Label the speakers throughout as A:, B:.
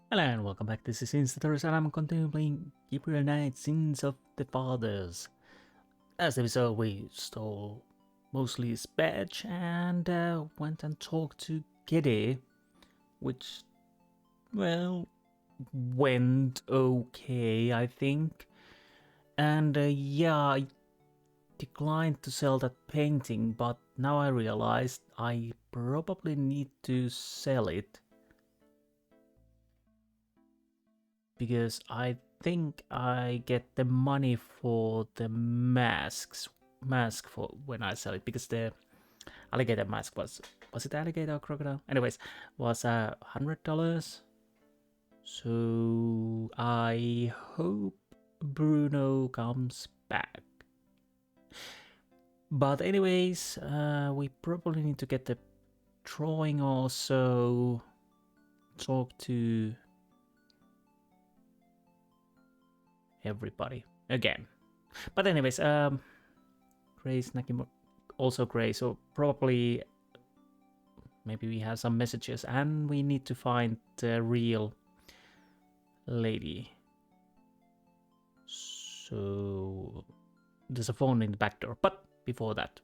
A: Hello and welcome back. This is Insti, and I'm continuing playing Gabriel Knight, Sins of the Fathers. Last episode, we stole Mosely's badge and went and talked to Kitty, which, well, went okay, I think. And yeah, I declined to sell that painting, but now I realized I probably need to sell it. Because I think I get the money for the mask for when I sell it, because the alligator mask was it alligator or crocodile? Anyways, was $100. So I hope Bruno comes back. But anyways, we probably need to get the drawing also. Talk to everybody again. But anyways, Grace Nakimura, also Grace, so probably maybe we have some messages, and we need to find the real lady. So there's a phone in the back door, but before that,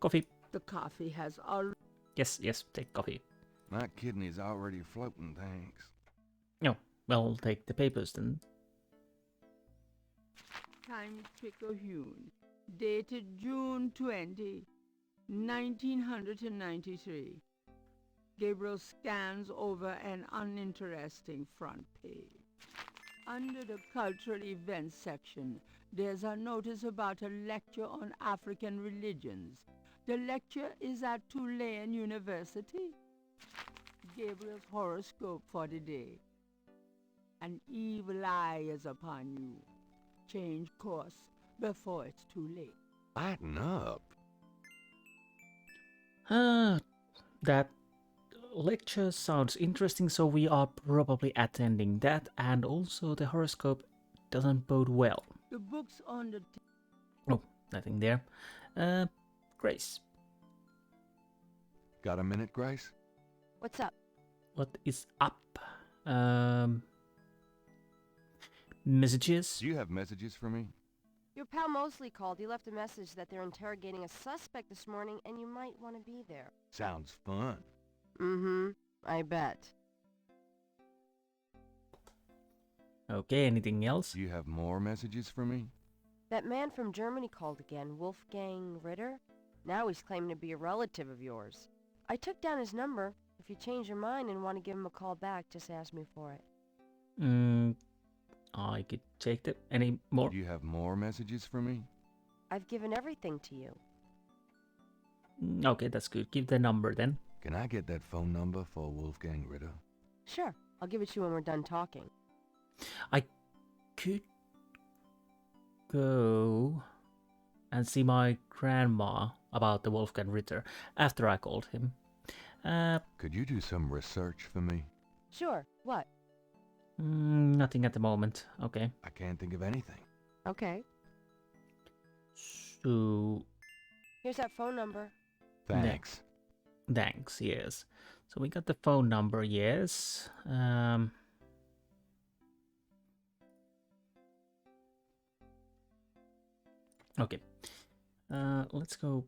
A: coffee.
B: The coffee has already...
A: Yes, take coffee.
C: My kidney's already floating, thanks.
A: No, well, take the papers then.
B: Time Picahune, dated June 20, 1993. Gabriel scans over an uninteresting front page. Under the cultural events section, there's a notice about a lecture on African religions. The lecture is at Tulane University. Gabriel's horoscope for the day. An evil eye is upon you. Change course before it's too late.
C: Lighten up.
A: That lecture sounds interesting, so we are probably attending that, and also the horoscope doesn't bode well.
B: The book's on the...
A: Oh, nothing there. Grace.
C: Got a minute, Grace?
D: What's up?
A: What is up? Messages?
C: Do you have messages for me?
D: Your pal Mosely called. He left a message that they're interrogating a suspect this morning and you might want to be there.
C: Sounds fun.
D: Mm-hmm. I bet.
A: Okay, anything else?
C: Do you have more messages for me?
D: That man from Germany called again, Wolfgang Ritter. Now he's claiming to be a relative of yours. I took down his number. If you change your mind and want to give him a call back, just ask me for it.
A: I could take that. Any more?
C: Do you have more messages for me?
D: I've given everything to you.
A: Okay, that's good. Give the number then.
C: Can I get that phone number for Wolfgang Ritter?
D: Sure, I'll give it to you when we're done talking.
A: I could go and see my grandma about the Wolfgang Ritter after I called him.
C: Could you do some research for me?
D: Sure, what?
A: Nothing at the moment. Okay.
C: I can't think of anything.
D: Okay.
A: So...
D: Here's that phone number.
C: Thanks.
A: Thanks, yes. So we got the phone number, yes. Okay. Let's go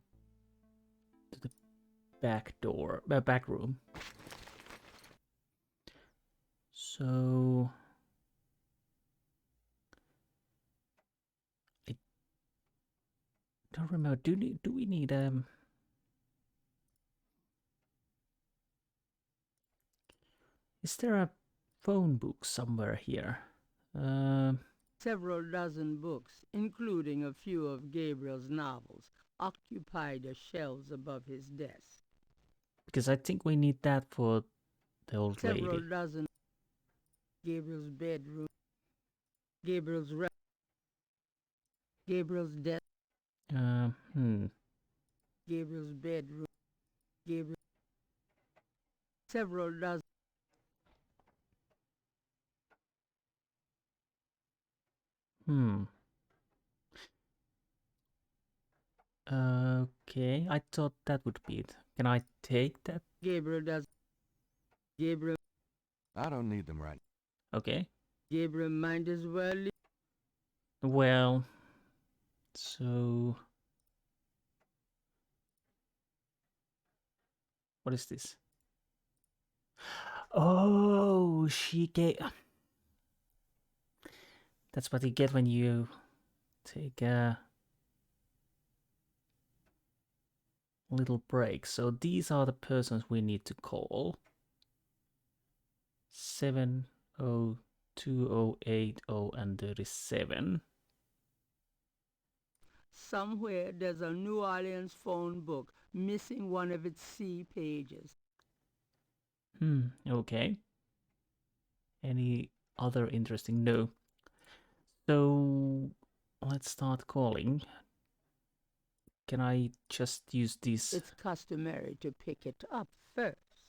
A: to the back door, back room. So I don't remember. Do we need Is there a phone book somewhere here?
B: Several dozen books, including a few of Gabriel's novels, occupy the shelves above his desk.
A: Because I think we need that for the old
B: Several
A: lady.
B: dozen... Gabriel's bedroom, Gabriel's desk, Gabriel's bedroom, Gabriel... Several dozen...
A: Okay, I thought that would be it. Can I take that?
B: Gabriel does... Gabriel...
C: I don't need them right
A: Okay.
B: Gabriel might as well leave.
A: Well, so what is this? Oh, she gave. That's what you get when you take a little break. So these are the persons we need to call. 702080 and 37.
B: Somewhere there's a New Orleans phone book missing one of its C pages.
A: Okay. Any other interesting? No. So let's start calling. Can I just use this?
B: It's customary to pick it up first.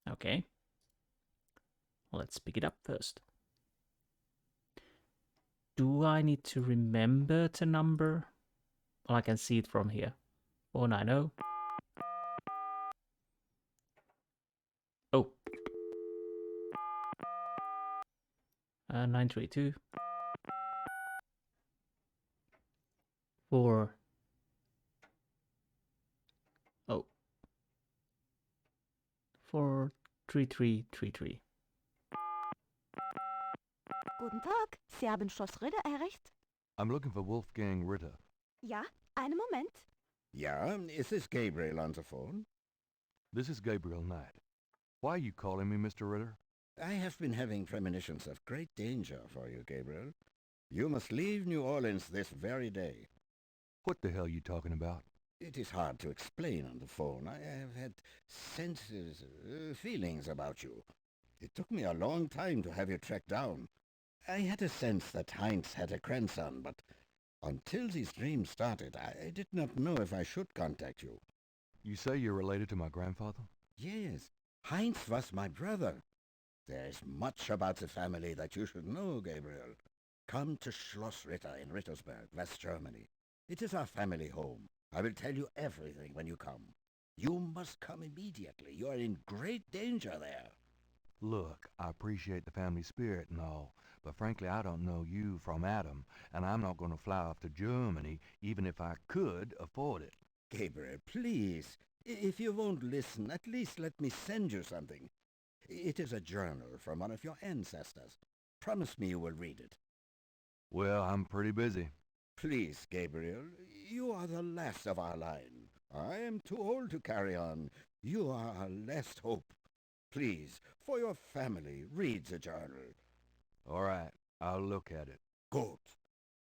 A: Okay. Let's pick it up first. Do I need to remember the number? Well, I can see it from here. 490. Oh. 932. 4. Oh. 43333.
E: Guten Tag, Sie haben Schloss Ritter erreicht?
C: I'm looking for Wolfgang Ritter.
E: Ja, einen Moment.
F: Yeah, is this Gabriel on the phone?
C: This is Gabriel Knight. Why are you calling me, Mr. Ritter?
F: I have been having premonitions of great danger for you, Gabriel. You must leave New Orleans this very day.
C: What the hell are you talking about?
F: It is hard to explain on the phone. I have had senses, feelings about you. It took me a long time to have you tracked down. I had a sense that Heinz had a grandson, but until these dreams started, I did not know if I should contact you.
C: You say you're related to my grandfather?
F: Yes, Heinz was my brother. There is much about the family that you should know, Gabriel. Come to Schloss Ritter in Rittersberg, West Germany. It is our family home. I will tell you everything when you come. You must come immediately. You are in great danger there.
C: Look, I appreciate the family spirit and all, but frankly I don't know you from Adam, and I'm not going to fly off to Germany even if I could afford it.
F: Gabriel, please. If you won't listen, at least let me send you something. It is a journal from one of your ancestors. Promise me you will read it.
C: Well, I'm pretty busy.
F: Please, Gabriel, you are the last of our line. I am too old to carry on. You are our last hope. Please, for your family, read the journal.
C: All right, I'll look at it.
F: Good.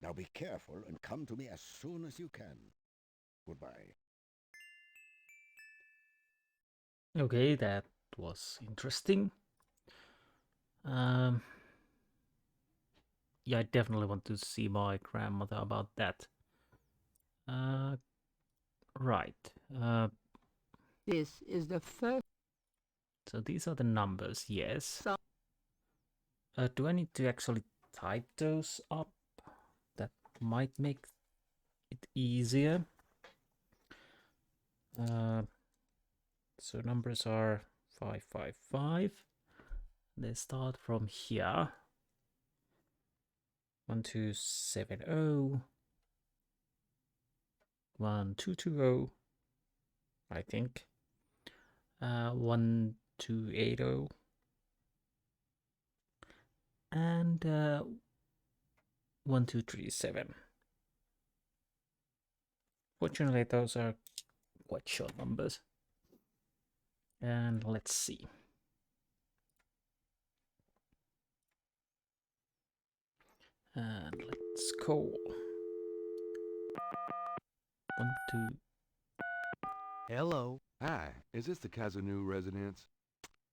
F: Now be careful and come to me as soon as you can. Goodbye.
A: Okay, that was interesting. Yeah, I definitely want to see my grandmother about that. Right.
B: This is the first.
A: So these are the numbers, yes. Do I need to actually type those up? That might make it easier. So numbers are 555. They start from here. 1270. 1220. I think. 1280. And 1237. Fortunately, those are quite short numbers. And let's see. And let's call. 1, 2.
G: Hello.
C: Hi, is this the Kazanu residence?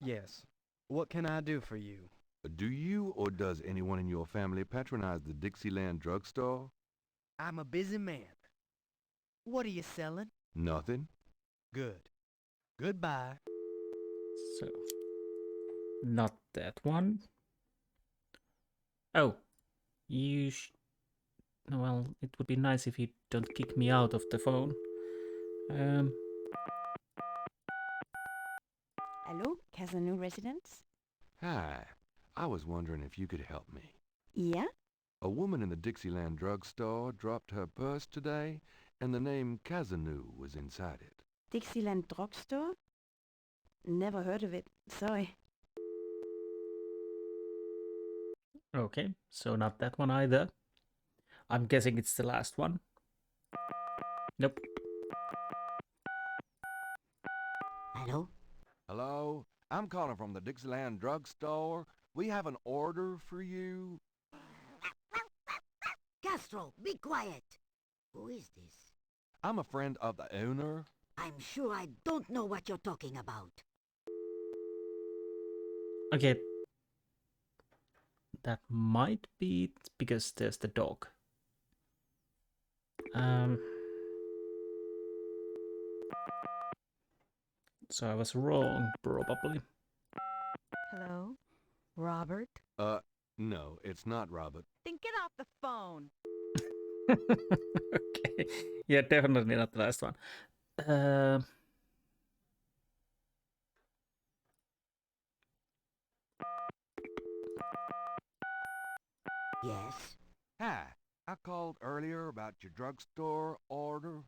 G: Yes. What can I do for you?
C: Do you or does anyone in your family patronize the Dixieland drugstore?
G: I'm a busy man. What are you selling?
C: Nothing.
G: Good. Goodbye.
A: So, not that one. Oh, well, it would be nice if you don't kick me out of the phone.
E: Hello, Casino Residence?
C: Hi, I was wondering if you could help me.
E: Yeah?
C: A woman in the Dixieland drugstore dropped her purse today, and the name Kazanu was inside it.
E: Dixieland Drugstore? Never heard of it. Sorry.
A: Okay, so not that one either. I'm guessing it's the last one. Nope.
H: Hello?
C: Hello? I'm calling from the Dixieland drugstore. We have an order for you.
H: Castro, be quiet. Who is this?
C: I'm a friend of the owner.
H: I'm sure I don't know what you're talking about.
A: Okay. That might be it because there's the dog. So I was wrong, probably.
E: Hello? Robert?
C: No, it's not Robert.
E: Then get off the phone.
A: Okay. Yeah, definitely not the last one.
H: Yes?
C: Hi, I called earlier about your drugstore order.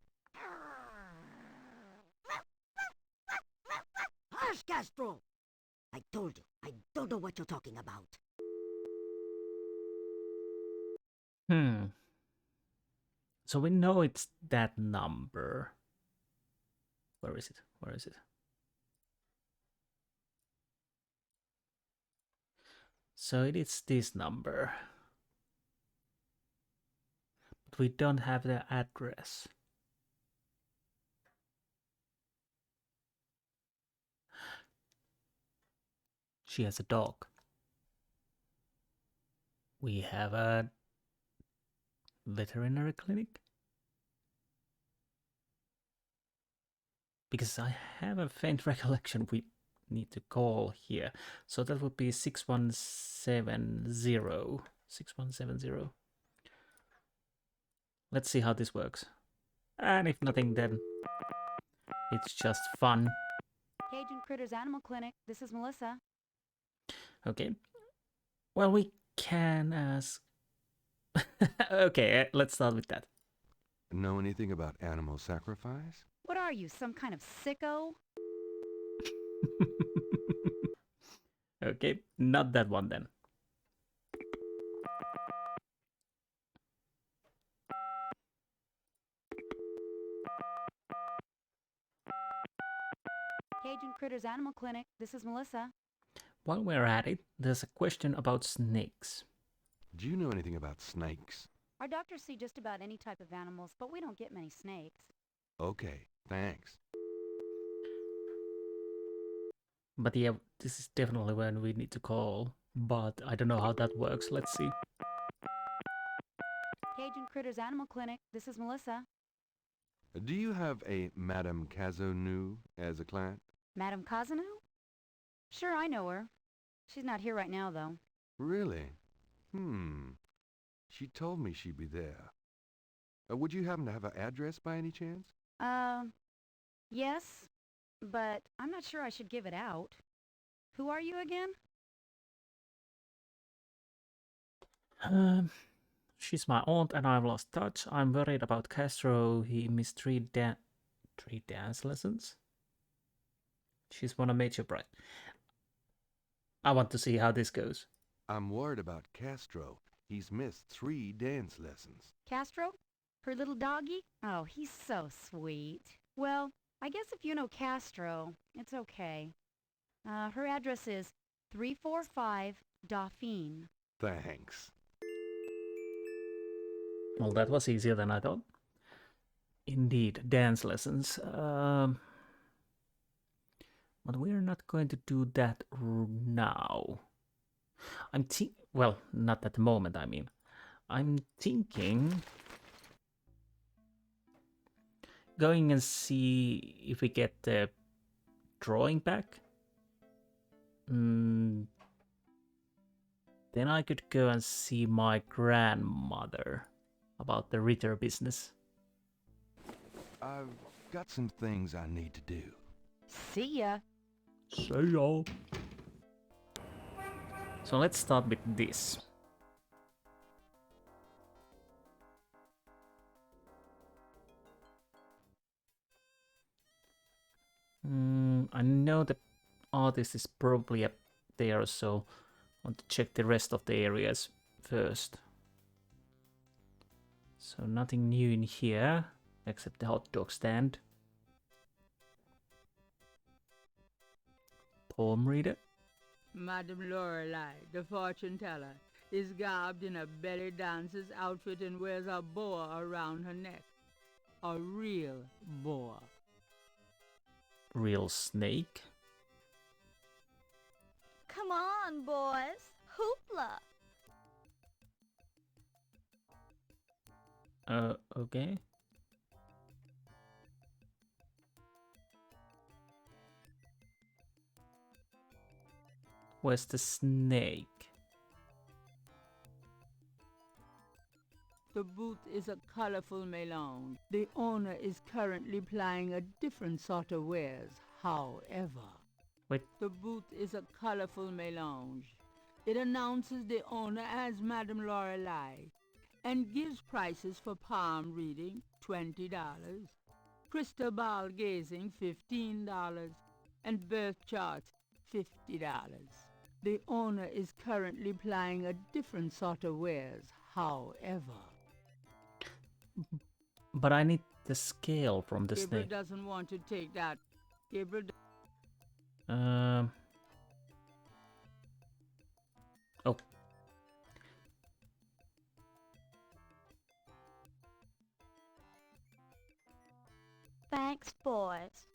H: Hush, Castro! I told you, I don't know what you're talking about.
A: So we know it's that number. Where is it? Where is it? So it is this number. But we don't have the address. She has a dog. We have a veterinary clinic. Because I have a faint recollection we need to call here. So that would be 6170. 6170. Let's see how this works. And if nothing, then it's just fun.
E: Cajun Critters Animal Clinic. This is Melissa.
A: Okay. Well, we can ask... Okay, let's start with that.
C: Know anything about animal sacrifice?
E: What are you, some kind of sicko?
A: Okay, not that one then.
E: Cajun Critters Animal Clinic. This is Melissa.
A: While we're at it, there's a question about snakes.
C: Do you know anything about snakes?
E: Our doctors see just about any type of animals, but we don't get many snakes.
C: Okay, thanks.
A: But yeah, this is definitely when we need to call. But I don't know how that works. Let's see.
E: Cajun Critters Animal Clinic. This is Melissa.
C: Do you have a Madame Kazanu as a client?
E: Madame Kazanu? Sure, I know her. She's not here right now, though.
C: Really? She told me she'd be there. Would you happen to have an address by any chance?
E: Yes, but I'm not sure I should give it out. Who are you again?
A: She's my aunt and I've lost touch. I'm worried about Castro. He missed three dance lessons. She's one of Major Bright. I want to see how this goes.
C: I'm worried about Castro. He's missed 3 dance lessons.
E: Castro? Her little doggy? Oh, he's so sweet. Well, I guess if you know Castro, it's okay. Her address is 345 Dauphine.
C: Thanks.
A: Well, that was easier than I thought. Indeed, dance lessons. But we're not going to do that now. Well, not at the moment, I mean. I'm thinking... going and see if we get the drawing back. Then I could go and see my grandmother about the Ritter business.
C: I've got some things I need to do.
E: See ya.
A: See y'all. So let's start with this. I know the artist is probably up there, so I want to check the rest of the areas first. So nothing new in here, except the hot dog stand. Palm reader.
B: Madame Lorelei, the fortune teller, is garbed in a belly dancer's outfit and wears a boa around her neck. A real boa.
A: Real snake.
E: Come on, boys. Hoopla.
A: Okay. Where's the snake?
B: The booth is a colorful melange. The owner is currently plying a different sort of wares, however.
A: Wait.
B: The booth is a colorful melange. It announces the owner as Madame Lorelei and gives prices for palm reading, $20, crystal ball gazing, $15, and birth charts, $50. The owner is currently plying a different sort of wares, however.
A: But I need the scale from the
B: Gabriel
A: snake.
B: doesn't want to take that. Gabriel.
A: Oh.
E: Thanks, boys.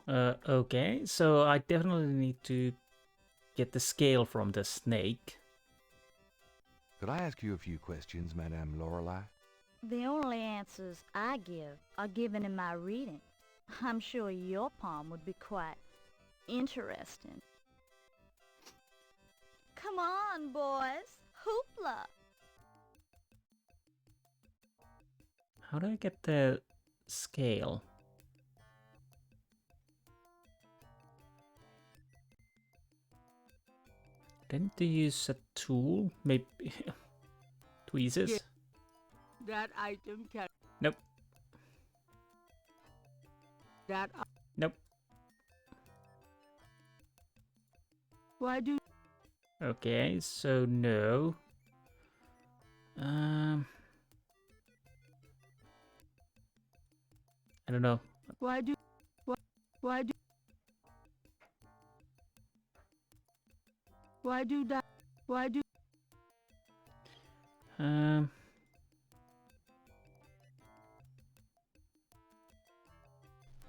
A: Okay, so I definitely need to get the scale from the snake.
C: Could I ask you a few questions, Madame Lorelei?
E: The only answers I give are given in my reading. I'm sure your palm would be quite interesting. Come on, boys. Hoopla.
A: How do I get the scale? Then to use a tool, maybe tweezers.
B: Yeah. That item can.
A: Nope.
B: That.
A: Nope.
B: Why do?
A: Okay, so no. I don't know.
B: Why do? Why do? Why do that? Why do?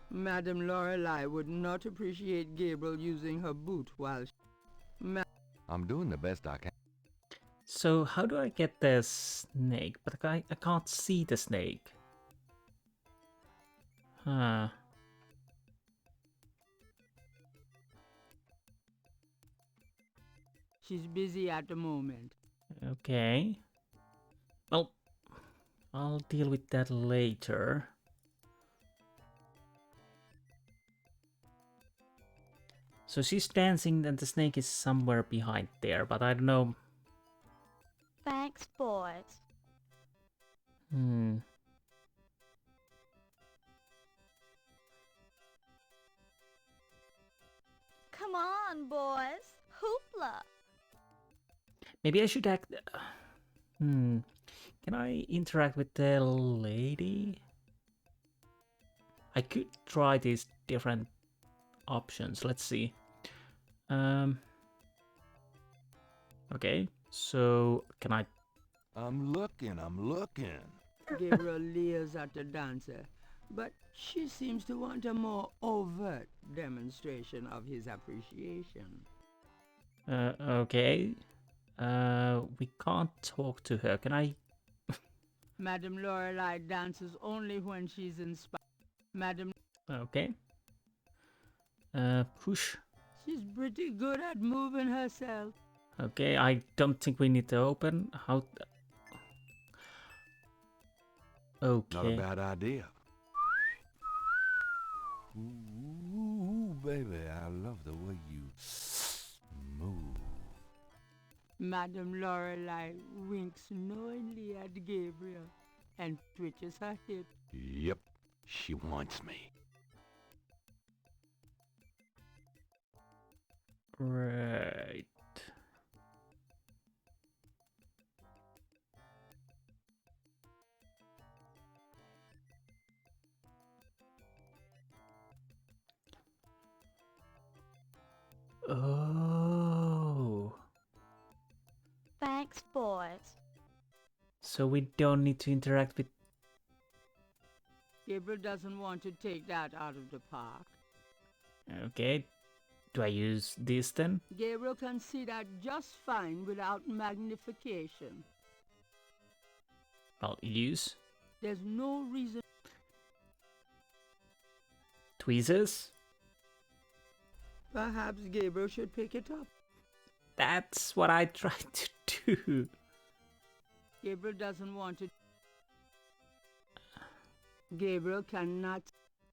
B: Madame Lorelei would not appreciate Gabriel using her boot while
C: I'm doing the best I can.
A: So how do I get the snake? But I can't see the snake. Huh.
B: she's busy at the moment.
A: Okay. Well, I'll deal with that later. So she's dancing and the snake is somewhere behind there, but I don't know.
E: Thanks, boys.
A: Hmm.
E: Come on, boys. Hoopla.
A: Maybe I should act... Can I interact with the lady? I could try these different options. Let's see. Okay, so can I...
C: I'm looking.
B: Gabriel leers at the dancer, but she seems to want a more overt demonstration of his appreciation.
A: Okay. We can't talk to her. Can I...
B: Madame Lorelei dances only when she's inspired. Madame...
A: Okay. Push.
B: She's pretty good at moving herself.
A: Okay, I don't think we need to open. How... Okay.
C: Not a bad idea. Ooh, baby, I love the way you move.
B: Madame Lorelei winks knowingly at Gabriel and twitches her hip.
C: Yep, she wants me.
A: Right. Oh.
E: Thanks, boys.
A: So we don't need to interact with...
B: Gabriel doesn't want to take that out of the park.
A: Okay. Do I use this then?
B: Gabriel can see that just fine without magnification.
A: I'll use
B: There's no reason.
A: tweezers.
B: Perhaps Gabriel should pick it up.
A: That's what I tried to do.
B: Gabriel doesn't want to. Gabriel cannot.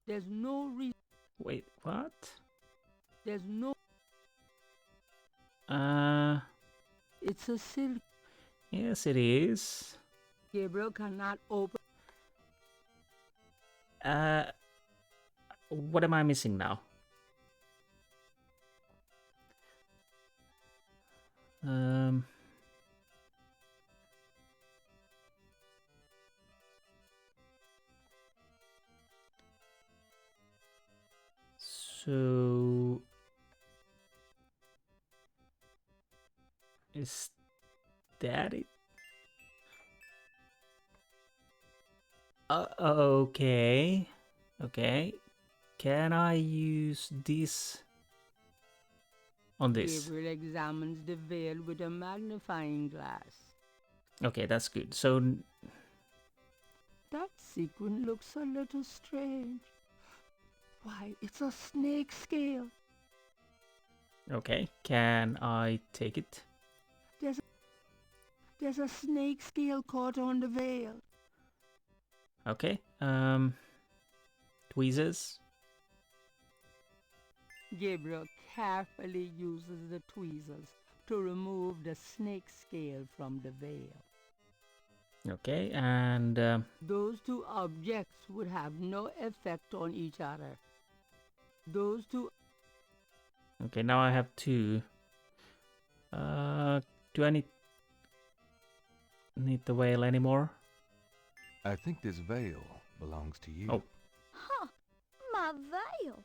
B: There's no reason.
A: Wait, what?
B: There's no.
A: It's
B: a silk.
A: Yes, it is.
B: Gabriel cannot open.
A: What am I missing now? So is that it? Okay. Okay. Can I use this on this?
B: Gabriel examines the veil with a magnifying glass.
A: Okay, that's good. So
B: That sequin looks a little strange. Why, it's a snake scale.
A: okay, can I take it?
B: There's a snake scale caught on the veil.
A: Okay. Tweezers.
B: Gabriel carefully uses the tweezers to remove the snake scale from the veil.
A: Okay, and
B: Those two objects would have no effect on each other. Those two.
A: okay, now I have two. Do I need the veil anymore?
C: I think this veil belongs to you.
A: Oh.
E: Huh, my veil.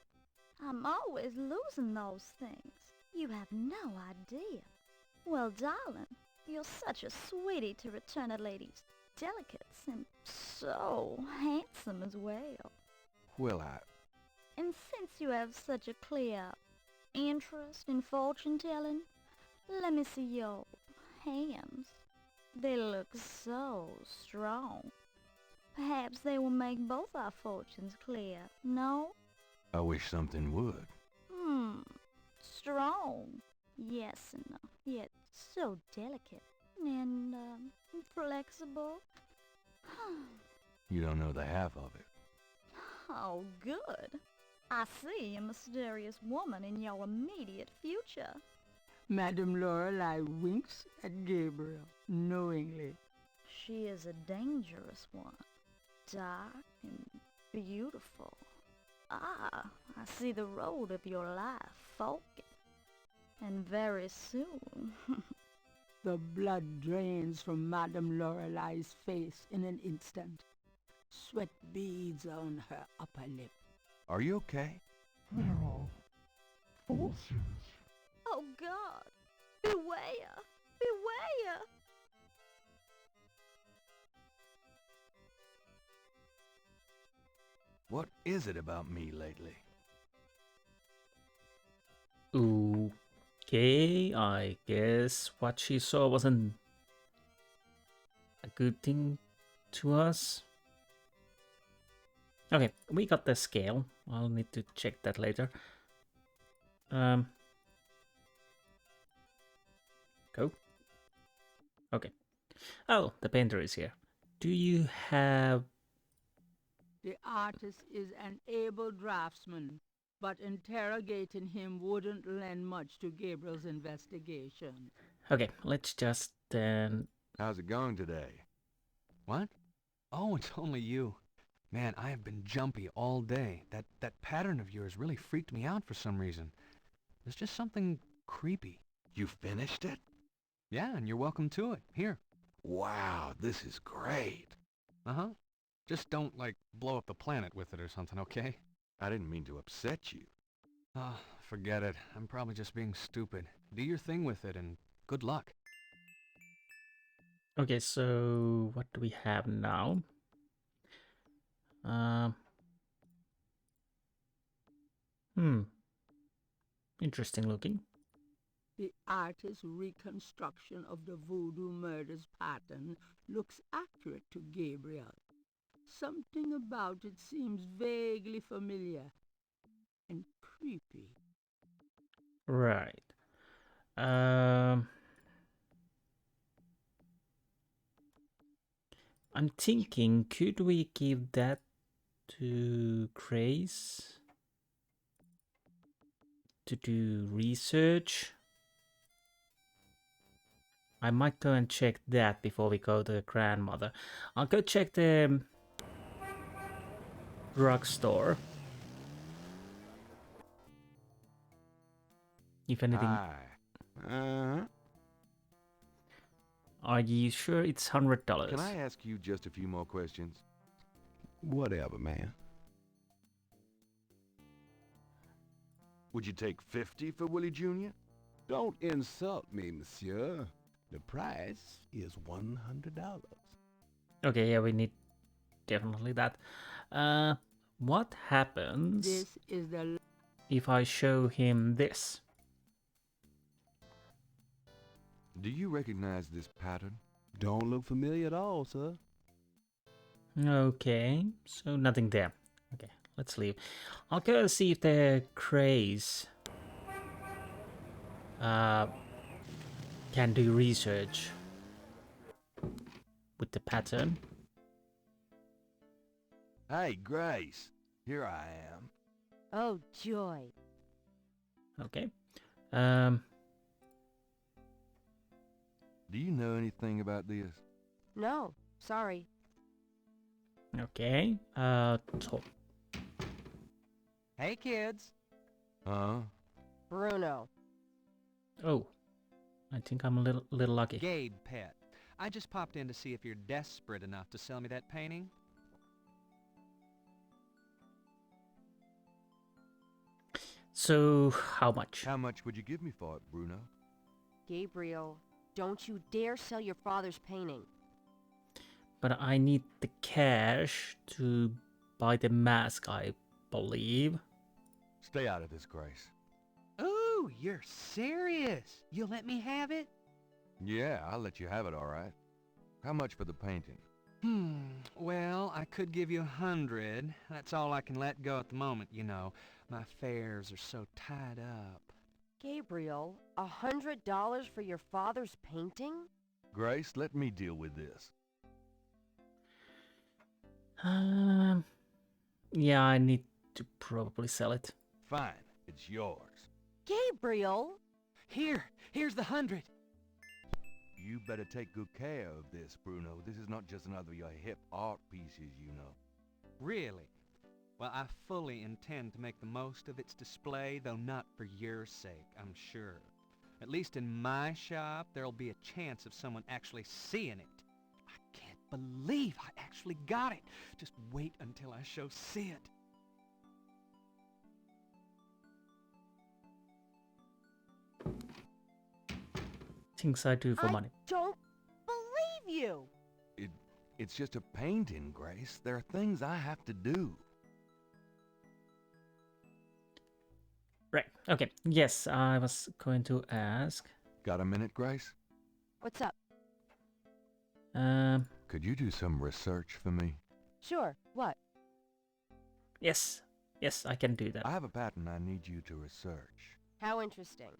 E: I'm always losing those things. You have no idea. Well, darling, you're such a sweetie to return a lady's delicates, and so handsome as well.
C: Well,
E: And since you have such a clear interest in fortune-telling, let me see your hands. They look so strong. Perhaps they will make both our fortunes clear, no?
C: I wish something would.
E: Strong. Yes, and yet so delicate and flexible.
C: You don't know the half of it.
E: Oh, good. I see a mysterious woman in your immediate future.
B: Madame Lorelei winks at Gabriel knowingly.
E: She is a dangerous one. Dark and beautiful. Ah, I see the road of your life forking. And very soon.
B: The blood drains from Madame Lorelei's face in an instant. Sweat beads on her upper lip.
C: Are you okay?
E: Oh God! Beware! Beware!
C: What is it about me lately?
A: Okay, I guess what she saw wasn't a good thing to us. Okay, we got the scale. I'll need to check that later. Go. Okay. Oh, the painter is here. Do you have...
B: The artist is an able draftsman, but interrogating him wouldn't lend much to Gabriel's investigation.
A: Okay, let's just
C: How's it going today?
I: What? Oh, it's only you. Man, I have been jumpy all day. That pattern of yours really freaked me out for some reason. There's just something creepy.
C: You finished it?
I: Yeah, and you're welcome to it. Here.
C: Wow, this is great.
I: Uh-huh. Just don't, like, blow up the planet with it or something, okay?
C: I didn't mean to upset you.
I: Oh, forget it. I'm probably just being stupid. Do your thing with it, and good luck.
A: Okay, so what do we have now? Interesting looking.
B: The artist's reconstruction of the Voodoo Murders pattern looks accurate to Gabriel. Something about it seems vaguely familiar and creepy.
A: Right. I'm thinking, could we give that to Grace to do research? I might go and check that before we go to the grandmother. I'll go check the drugstore. If anything.
C: Hi. Uh-huh.
A: Are you sure it's $100?
C: Can I ask you just a few more questions?
F: Whatever, man.
C: Would you take 50 for Willie Jr.?
F: Don't insult me, monsieur. The price is $100.
A: Okay, yeah, we need definitely that. What happens
B: This is the
A: if I show him this?
C: Do you recognize this pattern?
F: Don't look familiar at all, sir.
A: Okay, so nothing there. Okay, let's leave. I'll go see if the craze can do research with the pattern.
C: Hey, Grace. Here I am.
D: Oh, joy.
A: Okay.
C: Do you know anything about this?
D: No, sorry.
A: Okay. Top.
I: Hey, kids.
C: Huh?
D: Bruno.
A: Oh, I think I'm a little lucky.
I: Gabe, pet. I just popped in to see if you're desperate enough to sell me that painting.
A: So, how much?
C: How much would you give me for it, Bruno?
D: Gabriel, don't you dare sell your father's painting.
A: But I need the cash to buy the mask, I believe.
C: Stay out of this, Grace.
I: Ooh, you're serious? You'll let me have it?
C: Yeah, I'll let you have it, all right. How much for the painting?
I: Well, I could give you 100. That's all I can let go at the moment, you know. My fares are so tied up.
D: Gabriel, $100 for your father's painting?
C: Grace, let me deal with this.
A: Yeah, I need to probably sell it.
C: Fine, it's yours.
D: Gabriel!
I: Here's the 100.
C: You better take good care of this, Bruno. This is not just another of your hip art pieces, you know.
I: Really? Well, I fully intend to make the most of its display, though not for your sake, I'm sure. At least in my shop, there'll be a chance of someone actually seeing it. I can't believe I actually got it. Just wait until I show Sid.
A: Things I do for money.
D: I don't believe you!
C: It's just a painting, Grace. There are things I have to do.
A: Right, okay. Yes, I was going to ask.
C: Got a minute, Grace?
D: What's up?
C: Could you do some research for me?
D: Sure, what?
A: Yes, I can do that.
C: I have a pattern I need you to research.
D: How interesting.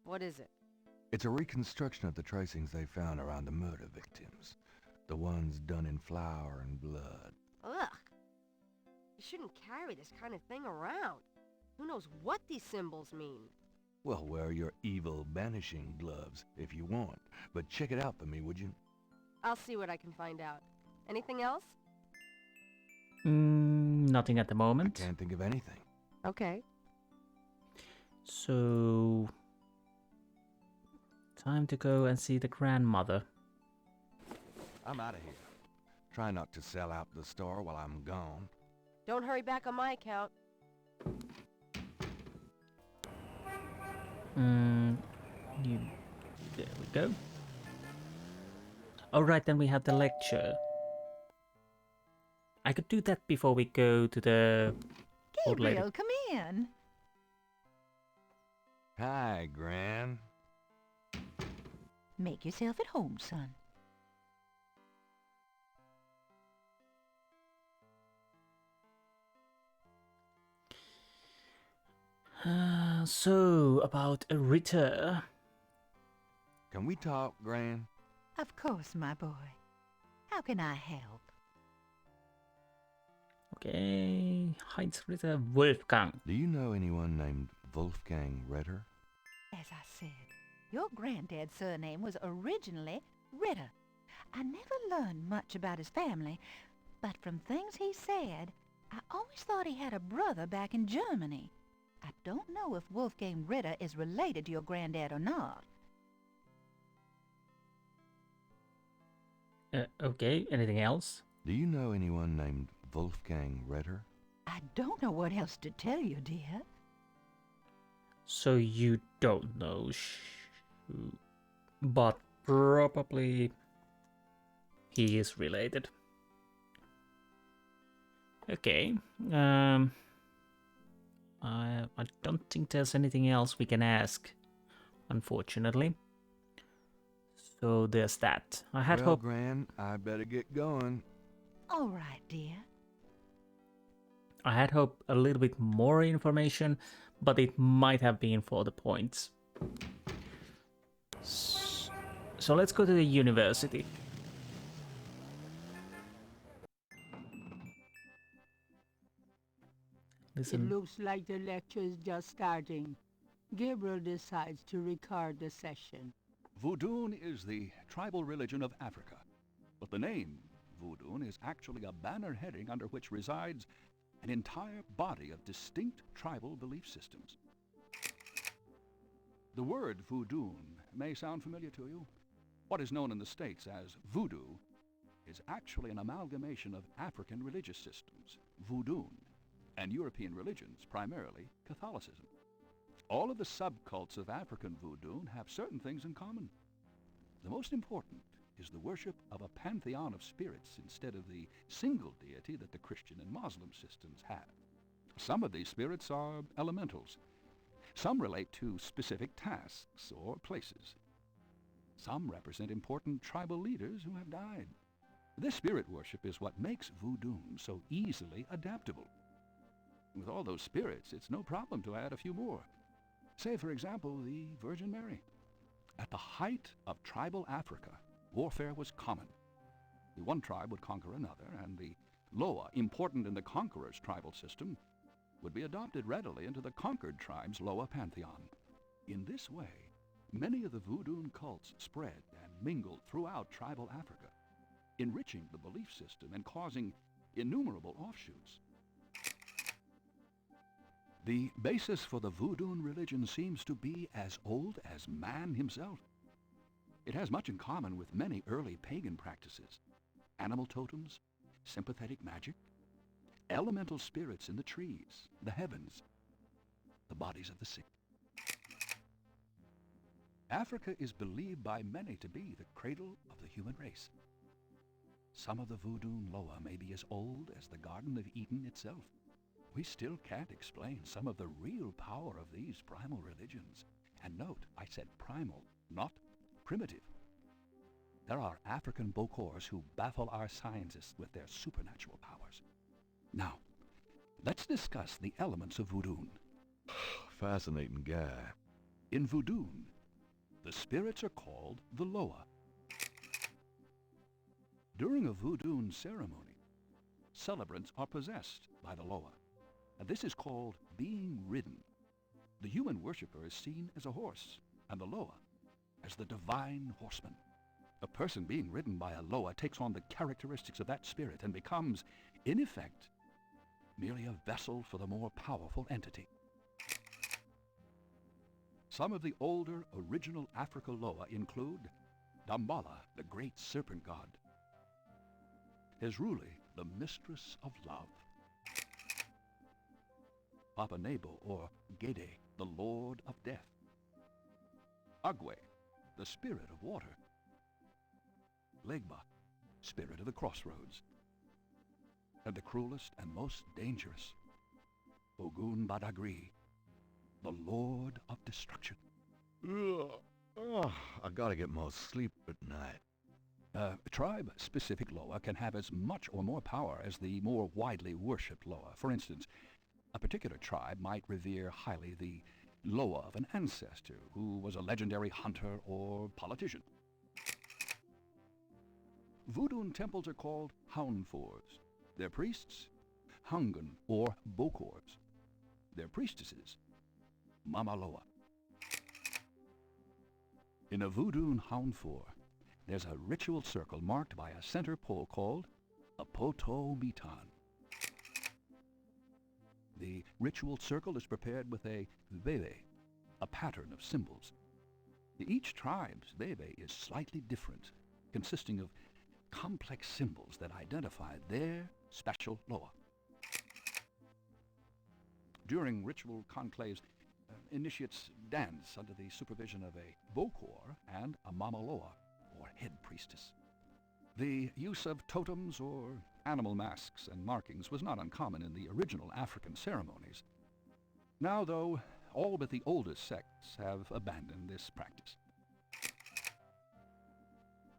D: What is it?
C: It's a reconstruction of the tracings they found around the murder victims. The ones done in flour and blood.
D: Ugh! You shouldn't carry this kind of thing around. Who knows what these symbols mean?
C: Well, wear your evil banishing gloves if you want, but check it out for me, would you?
D: I'll see what I can find out. Anything else?
A: Nothing at the
C: I
A: moment.
C: can't think of anything.
D: Okay.
A: So, time to go and see the grandmother.
C: I'm out of here. Try not to sell out the store while I'm gone.
D: Don't hurry back on my account.
A: There we go. Alright, then we have the lecture. I could do that before we go to the old lady.
J: Gabriel, come in.
C: Hi, Gran.
J: Make yourself at home, son.
A: So, about Ritter.
C: Can we talk, Gran?
J: Of course, my boy. How can I help?
A: Okay, Heinz Ritter Wolfgang.
C: Do you know anyone named Wolfgang Ritter?
J: As I said, your granddad's surname was originally Ritter. I never learned much about his family, but from things he said, I always thought he had a brother back in Germany. I don't know if Wolfgang Ritter is related to your granddad or not.
A: Okay, anything else?
C: Do you know anyone named Wolfgang Ritter?
J: I don't know what else to tell you, dear.
A: So you don't know, but probably he is related. Okay. I don't think there's anything else we can ask, unfortunately. So there's that. I had
C: well,
A: hope.
C: Gran, I better get going.
J: All right, dear.
A: I had hope a little bit more information, but it might have been for the points. So let's go to the university. Listen.
B: It looks like the lecture is just starting. Gabriel decides to record the session.
K: Voodoo is the tribal religion of Africa, but the name Voodoo is actually a banner heading under which resides an entire body of distinct tribal belief systems. The word voodoo may sound familiar to you. What is known in the States as voodoo is actually an amalgamation of African religious systems, voodoo, and European religions, primarily Catholicism. All of the subcults of African voodoo have certain things in common. The most important is the worship of a pantheon of spirits instead of the single deity that the Christian and Muslim systems have. Some of these spirits are elementals. Some relate to specific tasks or places. Some represent important tribal leaders who have died. This spirit worship is what makes voodoo so easily adaptable. With all those spirits, it's no problem to add a few more. Say, for example, the Virgin Mary. At the height of tribal Africa, warfare was common. The one tribe would conquer another, and the Loa, important in the conqueror's tribal system, would be adopted readily into the conquered tribe's Loa pantheon. In this way, many of the voodoo cults spread and mingled throughout tribal Africa, enriching the belief system and causing innumerable offshoots. The basis for the voodoo religion seems to be as old as man himself. It has much in common with many early pagan practices: animal totems, sympathetic magic, elemental spirits in the trees, the heavens, the bodies of the sick. Africa is believed by many to be the cradle of the human race. Some of the voodoo Loa may be as old as the Garden of Eden itself. We still can't explain some of the real power of these primal religions. And note, I said primal, not primitive. There are African Bokors who baffle our scientists with their supernatural powers. Now, let's discuss the elements of voodoo.
C: Fascinating guy.
K: In voodoo, the spirits are called the Loa. During a voodoo ceremony, celebrants are possessed by the Loa. And this is called being ridden. The human worshipper is seen as a horse, and the Loa as the divine horseman. A person being ridden by a Loa takes on the characteristics of that spirit and becomes, in effect, merely a vessel for the more powerful entity. Some of the older original Africa Loa include Dambala, the great serpent god, Hezruli, the mistress of love, Papa Nebo, or Gede, the lord of death, Agwe, the spirit of water, Legba, spirit of the crossroads, and the cruelest and most dangerous, Ogun Badagri, the lord of destruction.
C: I gotta get more sleep at night.
K: Tribe-specific Loa can have as much or more power as the more widely worshipped Loa. For instance, a particular tribe might revere highly the Loa of an ancestor who was a legendary hunter or politician. Voodoo temples are called Houndfors. Their priests, Hungan or Bokors. Their priestesses, Mama Loa. In a Voodoo Houndfor, there's a ritual circle marked by a center pole called a Poto Mitan. The ritual circle is prepared with a veve, a pattern of symbols. Each tribe's veve is slightly different, consisting of complex symbols that identify their special Loa. During ritual conclaves, initiates dance under the supervision of a Bokor and a Mama Loa, or head priestess. The use of totems or animal masks and markings was not uncommon in the original African ceremonies. Now, though, all but the oldest sects have abandoned this practice.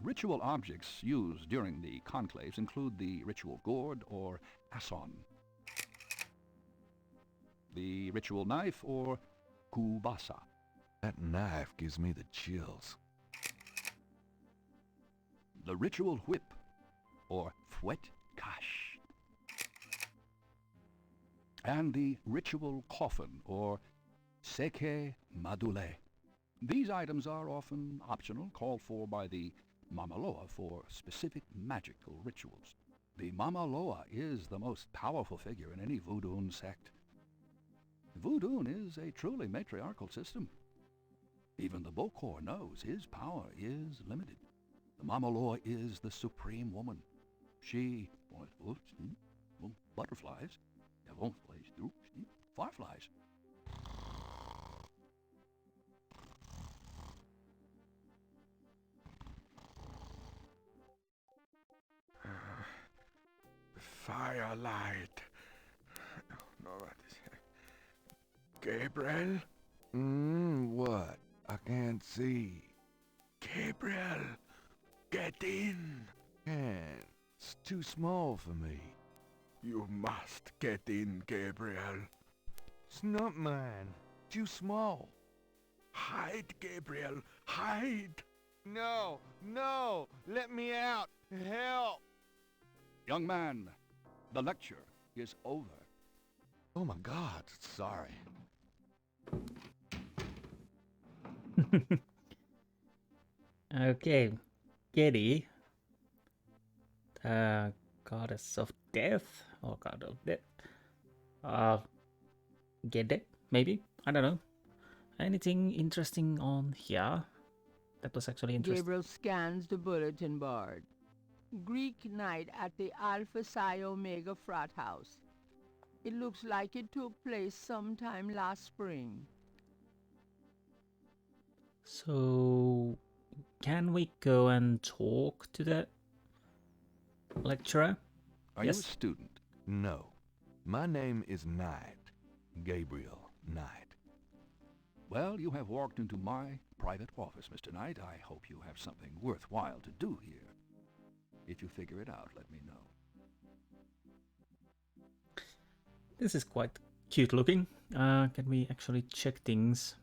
K: Ritual objects used during the conclaves include the ritual gourd or asson, the ritual knife or kubasa.
C: That knife gives me the chills.
K: The ritual whip or fouet cache, and the ritual coffin or seke madule. These items are often optional, called for by the Mama Loa for specific magical rituals. The Mama Loa is the most powerful figure in any Voodoo sect. Voodoo is a truly matriarchal system. Even the Bokor knows his power is limited. The Mama Loa is the supreme woman. She butterflies, fireflies.
L: Firelight. No, what is it? Gabriel?
C: What? I can't see.
L: Gabriel, get in.
C: Can't. It's too small for me.
L: You must get in, Gabriel.
C: It's not mine. Too small.
L: Hide, Gabriel, hide.
C: No, no, let me out. Help.
K: Young man, the lecture is over.
C: Oh my God, sorry.
A: Okay, Gedi, the goddess of death, or god of death. Gede, maybe? I don't know. Anything interesting on here? That was actually interesting.
B: Gabriel scans the bulletin board. Greek night at the Alpha Psi Omega frat house. It looks like it took place sometime last spring.
A: So, can we go and talk to the lecturer?
K: Are
A: Yes.
K: you a student?
C: No. My name is Knight. Gabriel Knight.
K: Well, you have walked into my private office, Mr. Knight. I hope you have something worthwhile to do here. If you figure it out, let me know.
A: This is quite cute looking. Can we actually check things?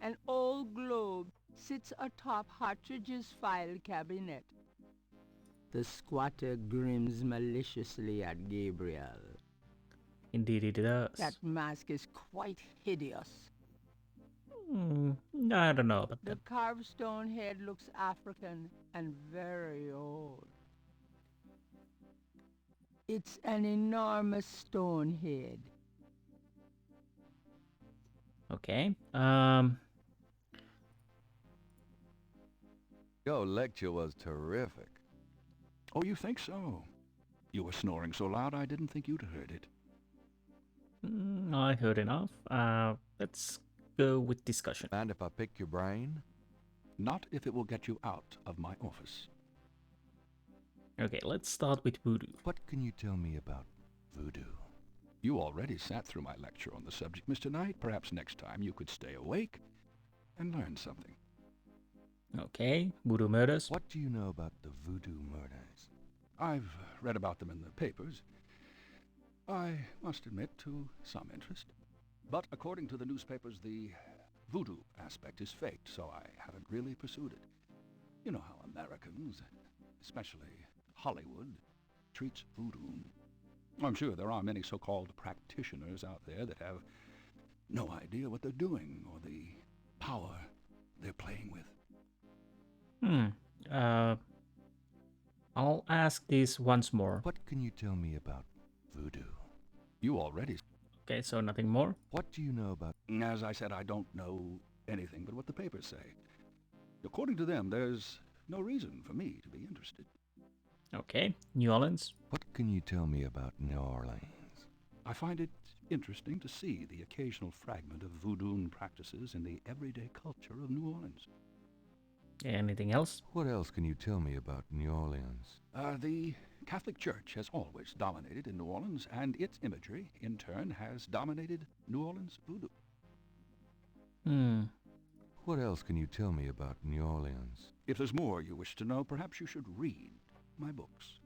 B: An old globe sits atop Hartridge's file cabinet. The squatter grins maliciously at Gabriel.
A: Indeed it does.
B: That mask is quite hideous.
A: I don't know about
B: The
A: that.
B: carved stone head looks African and very old. It's an enormous stone head.
A: Okay.
C: Your lecture was terrific.
K: Oh, you think so? You were snoring so loud I didn't think you'd heard it.
A: I heard enough. Let's go with discussion.
C: Mind if I pick your brain?
K: Not if it will get you out of my office.
A: Okay, let's start with voodoo.
C: What can you tell me about voodoo?
K: You already sat through my lecture on the subject, Mr. Knight. Perhaps next time you could stay awake and learn something.
A: Okay, Voodoo Murders.
C: What do you know about the Voodoo Murders?
K: I've read about them in the papers. I must admit to some interest. But according to the newspapers, the voodoo aspect is faked, so I haven't really pursued it. You know how Americans, especially Hollywood, treats voodoo. I'm sure there are many so-called practitioners out there that have no idea what they're doing or the power they're playing with.
A: I'll ask this once more.
C: What can you tell me about voodoo?
K: You already...
A: Okay, so nothing more?
C: What do you know about...
K: As I said, I don't know anything but what the papers say. According to them, there's no reason for me to be interested.
A: Okay, New Orleans.
C: What can you tell me about New Orleans?
K: I find it interesting to see the occasional fragment of voodoo practices in the everyday culture of New Orleans.
A: Anything else?
C: What else can you tell me about New Orleans?
K: The Catholic Church has always dominated in New Orleans, and its imagery, in turn, has dominated New Orleans voodoo.
C: What else can you tell me about New Orleans?
K: If there's more you wish to know, perhaps you should read my books.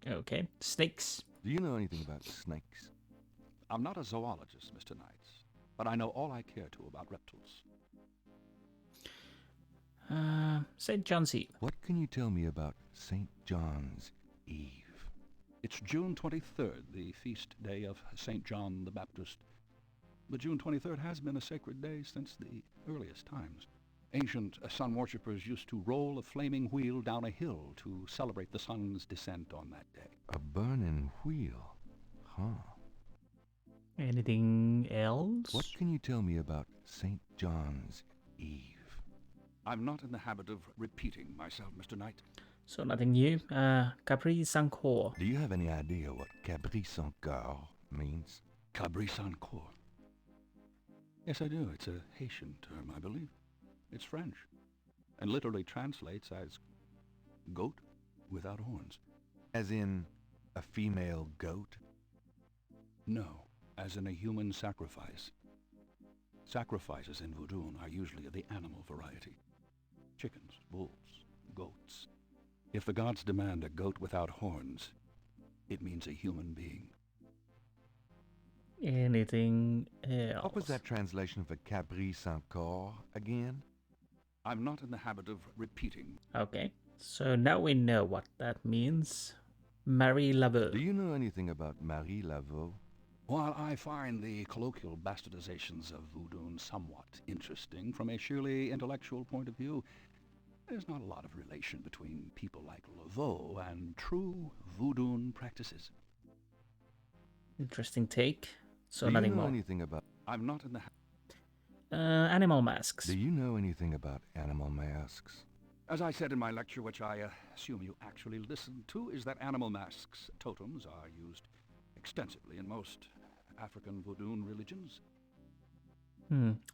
A: Okay, snakes.
C: Do you know anything about snakes?
K: I'm not a zoologist, Mr. Knight, but I know all I care to about reptiles.
A: St. John's Eve.
C: What can you tell me about St. John's Eve?
K: It's June 23rd, the feast day of St. John the Baptist. But June 23rd has been a sacred day since the earliest times. Ancient sun worshippers used to roll a flaming wheel down a hill to celebrate the sun's descent on that day.
C: A burning wheel? Huh.
A: Anything else?
C: What can you tell me about St. John's Eve?
K: I'm not in the habit of repeating myself, Mr. Knight.
A: So nothing new. Capri Sans Corps.
C: Do you have any idea what Cabri Sans Corps means?
K: Cabri Sans Corps. Yes, I do. It's a Haitian term, I believe. It's French, and literally translates as goat without horns.
C: As in a female goat?
K: No, as in a human sacrifice. Sacrifices in voodoo are usually of the animal variety. Chickens, bulls, goats. If the gods demand a goat without horns, it means a human being.
A: Anything else?
C: What was that translation for Cabri Sans Corps again?
K: I'm not in the habit of repeating.
A: Okay, so now we know what that means. Marie Laveau.
C: Do you know anything about Marie Laveau?
K: While I find the colloquial bastardizations of voodoo somewhat interesting from a sheerly intellectual point of view, there's not a lot of relation between people like Laveau and true voodoo practices.
A: Interesting take. So
C: Do
A: nothing
C: you know
A: more.
C: anything about...
K: I'm not in the
A: Animal masks.
C: Do you know anything about animal masks?
K: As I said in my lecture, which I assume you actually listened to, is that animal masks, totems, are used extensively in most African voodoo religions.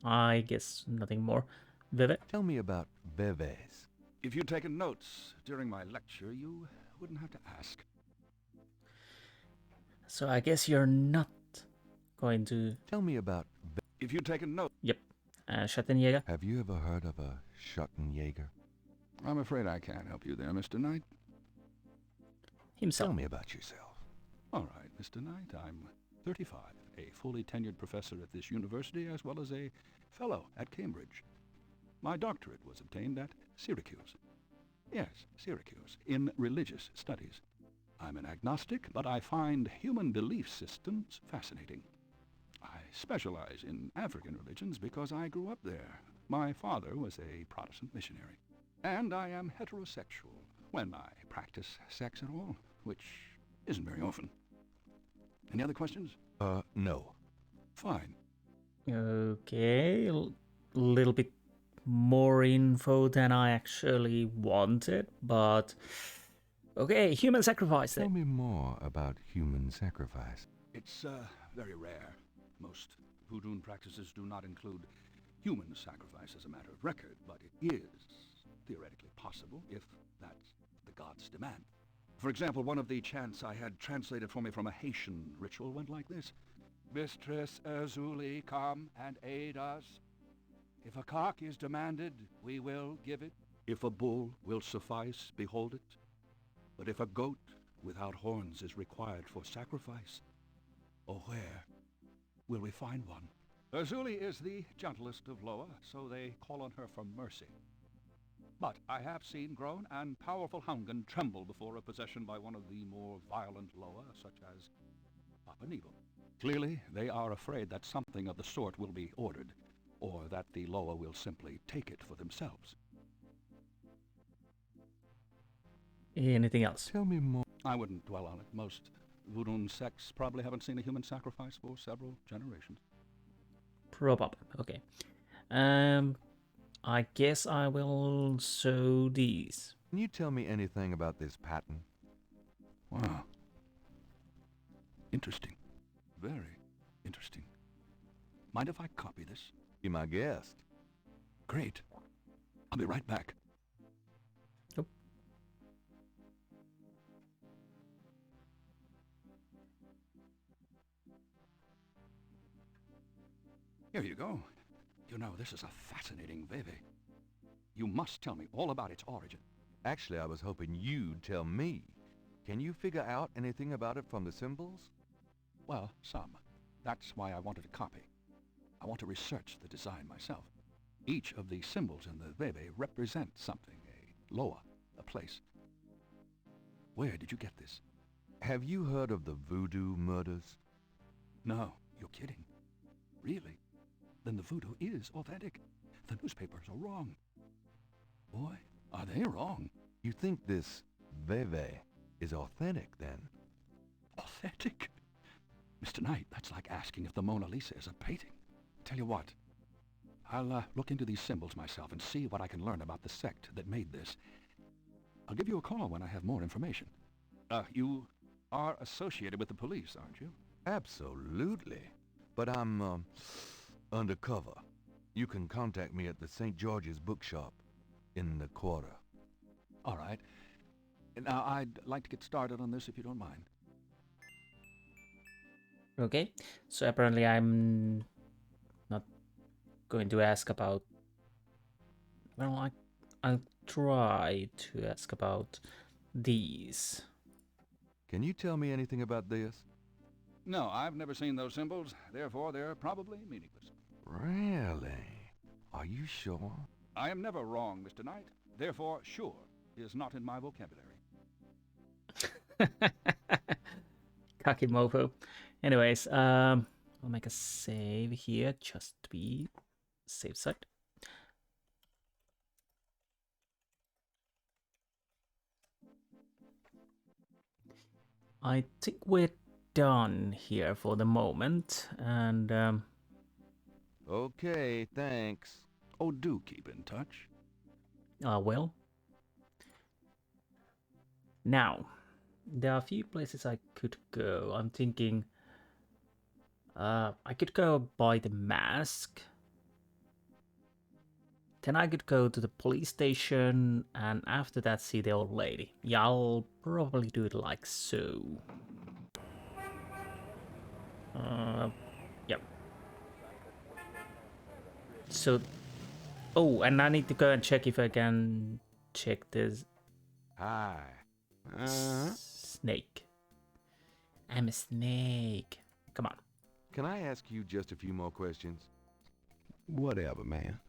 A: I guess nothing more. Vivet?
C: Tell me about Beves.
K: If you'd taken notes during my lecture, you wouldn't have to ask.
A: So I guess you're not going to...
C: Tell me about...
K: If you'd taken notes...
A: Yep. Schattenjäger?
C: Have you ever heard of a Schottenjäger?
K: I'm afraid I can't help you there, Mr. Knight.
A: Himself.
C: Tell me about yourself.
K: All right, Mr. Knight, I'm 35, a fully tenured professor at this university, as well as a fellow at Cambridge. My doctorate was obtained at Syracuse. Yes, Syracuse, in religious studies. I'm an agnostic, but I find human belief systems fascinating. I specialize in African religions because I grew up there. My father was a Protestant missionary. And I am heterosexual, when I practice sex at all, which isn't very often. Any other questions?
C: No.
K: Fine.
A: Okay, little bit more info than I actually wanted, but okay, human sacrifice
C: Tell
A: then.
C: me more about human sacrifice.
K: It's very rare. Most voodoo practices do not include human sacrifice as a matter of record, but it is theoretically possible if that's the gods' demand. For example, one of the chants I had translated for me from a Haitian ritual went like this. Mistress Azuli, come and aid us. If a cock is demanded, we will give it. If a bull will suffice, behold it. But if a goat without horns is required for sacrifice, oh, where will we find one? Azuli is the gentlest of Loa, so they call on her for mercy. But I have seen grown and powerful Hungan tremble before a possession by one of the more violent Loa, such as Papa Nebo. Clearly, they are afraid that something of the sort will be ordered, or that the Loa will simply take it for themselves.
A: Anything else?
C: Tell me more.
K: I wouldn't dwell on it. Most voodoo sects probably haven't seen a human sacrifice for several generations.
A: Probably. Okay. I guess I will sew these.
C: Can you tell me anything about this pattern?
K: Wow. Interesting. Very interesting. Mind if I copy this?
C: Be my guest.
K: Great. I'll be right back.
A: Oh.
K: Here you go. You know, this is a fascinating veve. You must tell me all about its origin.
C: Actually, I was hoping you'd tell me. Can you figure out anything about it from the symbols?
K: Well, some. That's why I wanted a copy. I want to research the design myself. Each of the symbols in the veve represents something, a loa, a place. Where did you get this?
C: Have you heard of the Voodoo Murders?
K: No, you're kidding. Really? Then the voodoo is authentic. The newspapers are wrong. Boy, are they wrong.
C: You think this veve is authentic, then?
K: Authentic? Mr. Knight, that's like asking if the Mona Lisa is a painting. Tell you what, I'll look into these symbols myself and see what I can learn about the sect that made this. I'll give you a call when I have more information. You are associated with the police, aren't you?
C: Absolutely. But I'm, undercover. You can contact me at the St. George's bookshop in the quarter.
K: All right. Now, I'd like to get started on this if you don't mind.
A: Okay, so apparently I'm not going to ask about... Well, I'll try to ask about these.
C: Can you tell me anything about this?
K: No, I've never seen those symbols. Therefore, they're probably meaningless.
C: Really? Are you sure?
K: I am never wrong, Mr. Knight. Therefore, sure is not in my vocabulary.
A: Cocky mofo. Anyways, I'll make a save here just to be safe side. I think we're done here for the moment, and
C: Okay, thanks.
K: Oh, do keep in touch.
A: I will. Now, there are a few places I could go. I'm thinking I could go buy the mask. Then I could go to the police station and after that see the old lady. Yeah, I'll probably do it like so. Yep. So, oh, and I need to go and check if I can check this.
C: Hi.
A: Snake. I'm a snake. Come on.
C: Can I ask you just a few more questions?
F: Whatever, man.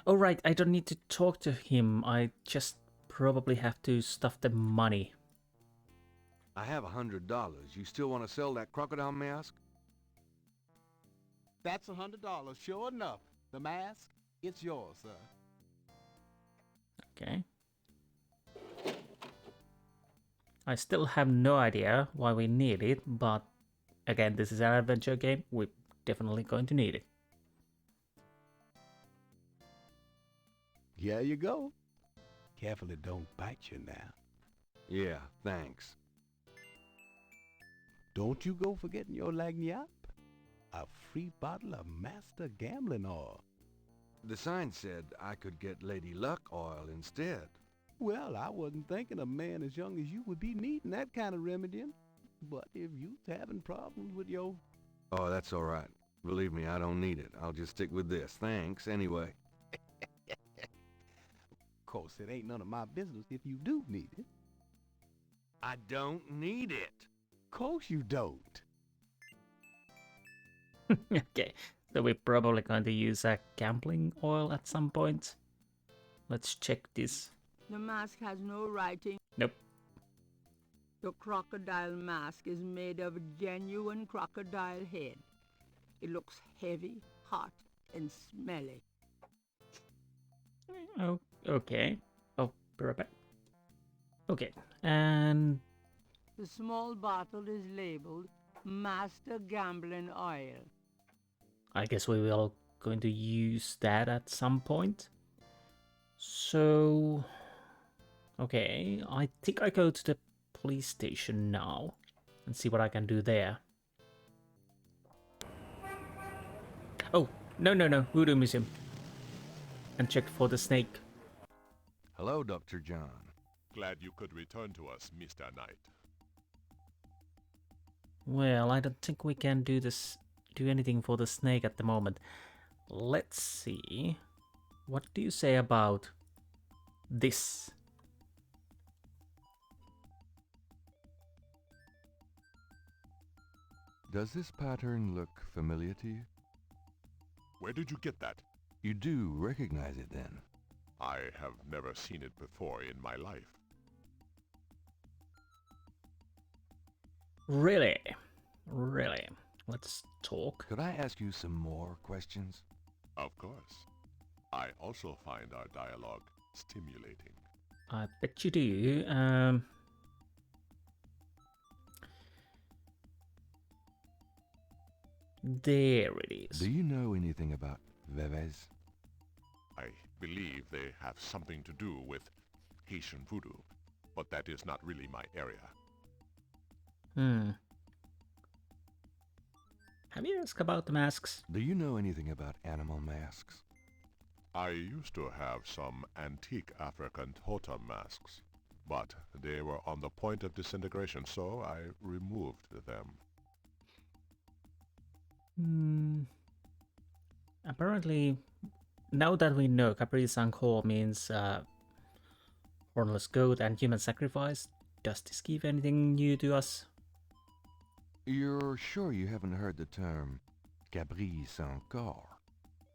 A: Oh, right, I don't need to talk to him. I just probably have to stuff the money.
C: I have $100. You still want to sell that crocodile mask?
M: That's $100, sure enough. The mask, it's yours, sir.
A: Okay. I still have no idea why we need it, but again, this is an adventure game. We're definitely going to need it.
M: Here you go. Careful it don't bite you now.
C: Yeah, thanks.
M: Don't you go forgetting your lagniappe. A free bottle of Master Gambling Oil.
C: The sign said I could get Lady Luck oil instead.
M: Well, I wasn't thinking a man as young as you would be needing that kind of remedying. But if you's having problems with your...
C: Oh, that's all right. Believe me, I don't need it. I'll just stick with this. Thanks, anyway.
M: Of course, it ain't none of my business if you do need it.
C: I don't need it.
M: Of course you don't.
A: Okay, so we're probably going to use a gambling oil at some point. Let's check this.
B: The mask has no writing.
A: Nope.
B: The crocodile mask is made of genuine crocodile head. It looks heavy, hot, and smelly.
A: Oh, okay. Oh, perfect. Okay, and...
B: The small bottle is labeled Master Gambling Oil.
A: I guess we will going to use that at some point. So... Okay, I think I go to the police station now and see what I can do there. Oh, no, Voodoo Museum. And check for the snake.
C: Hello, Dr. John.
L: Glad you could return to us, Mr. Knight.
A: Well, I don't think we can do anything for the snake at the moment. Let's see. What do you say about this?
C: Does this pattern look familiar to you?
L: Where did you get that?
C: You do recognize it then?
L: I have never seen it before in my life.
A: Really? Really? Let's talk.
C: Could I ask you some more questions?
L: Of course. I also find our dialogue stimulating.
A: I bet you do. There it is.
C: Do you know anything about Veves?
L: I believe they have something to do with Haitian voodoo, but that is not really my area.
A: Have you asked about the masks?
C: Do you know anything about animal masks?
L: I used to have some antique African totem masks, but they were on the point of disintegration, so I removed them.
A: Apparently, now that we know Capri's Encore means hornless goat and human sacrifice, does this give anything new to us?
C: You're sure you haven't heard the term Gabriel Encore?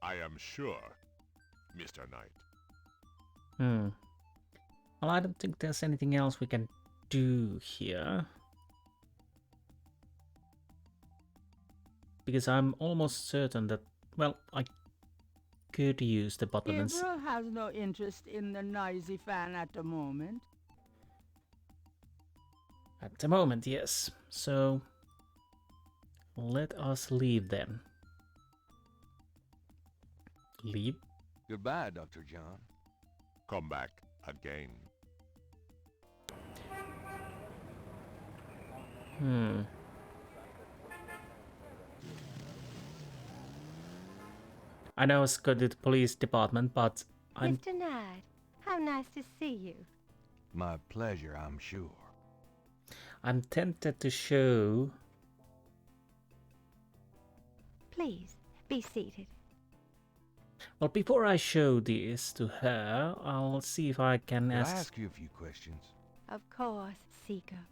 L: I am sure, Mr. Knight.
A: Well, I don't think there's anything else we can do here. Because I'm almost certain that, well, I could use the buttons.
B: Gabriel has no interest in the noisy fan at the moment.
A: At the moment, yes. So, let us leave then. Leave?
C: Goodbye, Dr. John.
L: Come back again.
A: I know it's go to the police department, but I'm...
N: Mr. Knight, how nice to see you.
C: My pleasure, I'm sure.
A: I'm tempted to show...
N: Please, be seated.
A: Well, before I show this to her, I'll see if I can
C: Could I
A: ask...
C: ask you a few questions?
N: Of course, Seeker.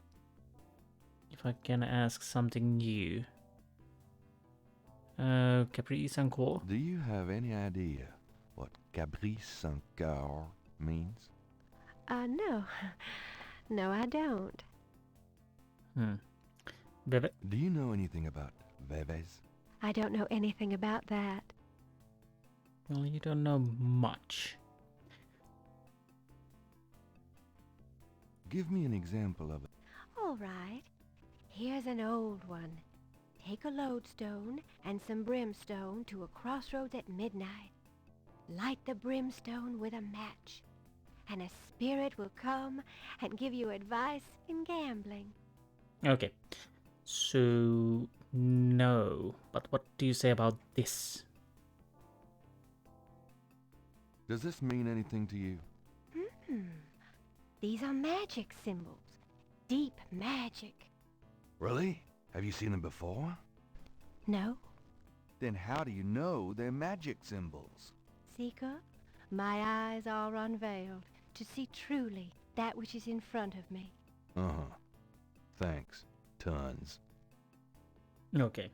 A: If I can ask something new. Caprice Encore.
C: Do you have any idea what Caprice Encore means?
N: No. No, I don't.
A: Bebe?
C: Do you know anything about Veves?
N: I don't know anything about that.
A: Well, you don't know much.
C: Give me an example of it.
N: All right. Here's an old one. Take a lodestone and some brimstone to a crossroads at midnight. Light the brimstone with a match, and a spirit will come and give you advice in gambling.
A: Okay. So, no. But what do you say about this?
C: Does this mean anything to you?
N: These are magic symbols. Deep magic.
C: Really? Have you seen them before?
N: No,
C: Then how do you know they're magic symbols?
N: Seeker, my eyes are unveiled to see truly that which is in front of me.
C: Uh-huh. Thanks. Tons.
A: Okay.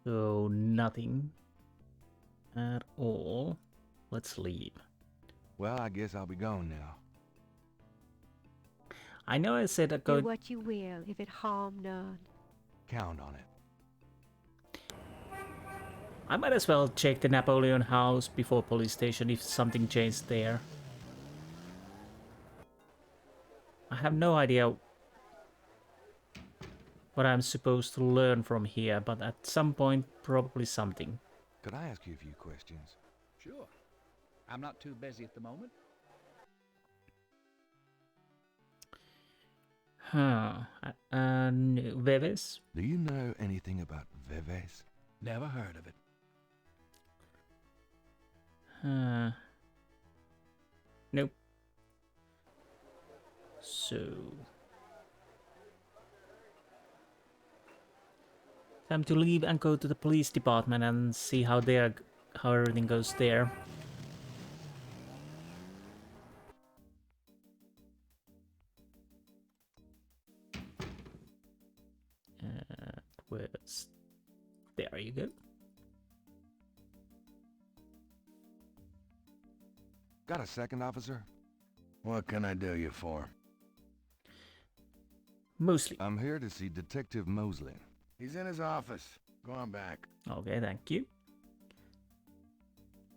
A: So, nothing at all. Let's leave.
C: Well, I guess I'll be going now.
A: I know I said I'd go...
N: Do what you will, if it harm none.
C: Count on it.
A: I might as well check the Napoleon house before police station if something changed there. I have no idea what I'm supposed to learn from here, but at some point, probably something.
C: Could I ask you a few questions?
K: Sure. I'm not too busy at the moment.
A: Huh. Veves?
C: Do you know anything about Veves?
K: Never heard of it.
A: Nope. So... time to leave and go to the police department and see how everything goes there. Where's... there you go.
C: Got a second, officer?
F: What can I do you for?
A: Mosely.
C: I'm here to see Detective Mosely.
F: He's in his office. Go on back.
A: Okay, thank you.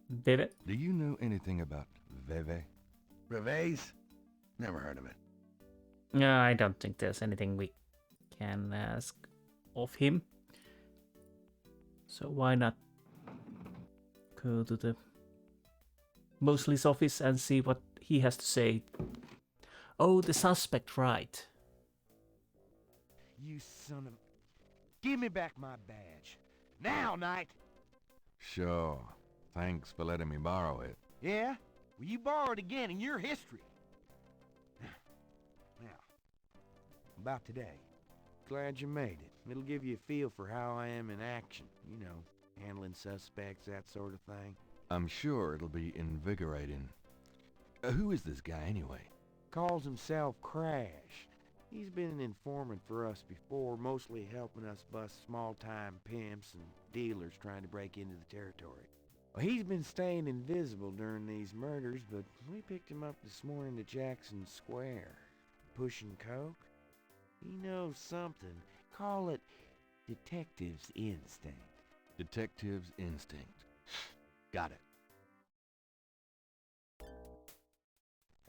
A: Vivet?
C: Do you know anything about Veve?
F: Reves? Never heard of it.
A: No, I don't think there's anything we can ask of him. So why not go to the Mosley's office and see what he has to say. Oh, the suspect, right.
G: You son of... Give me back my badge. Now, Knight!
C: Sure. Thanks for letting me borrow it.
G: Yeah? Well, you borrow it again in your history. Now, about today. Glad you made it. It'll give you a feel for how I am in action. You know, handling suspects, that sort of thing.
C: I'm sure it'll be invigorating. Who is this guy anyway?
G: Calls himself Crash. He's been an informant for us before, mostly helping us bust small-time pimps and dealers trying to break into the territory. Well, he's been staying invisible during these murders, but we picked him up this morning at Jackson Square. Pushing coke? He knows something. Call it detective's instinct.
C: Detective's instinct. Got it.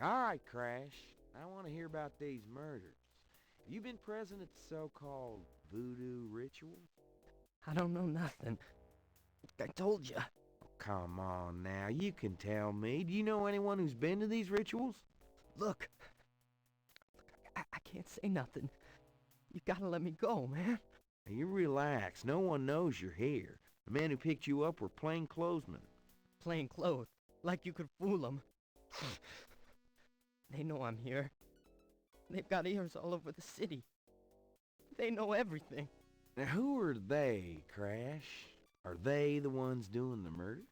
G: All right, Crash. I want to hear about these murders. You been present at the so-called voodoo ritual? I don't know nothing. I told you. Come on now, you can tell me. Do you know anyone who's been to these rituals? Look, I can't say nothing. You gotta let me go, man. Now, you relax. No one knows you're here. The men who picked you up were plainclothesmen.
O: Plain clothes, like you could fool them. They know I'm here. They've got ears all over the city. They know everything.
G: Now, who are they, Crash? Are they the ones doing the murders?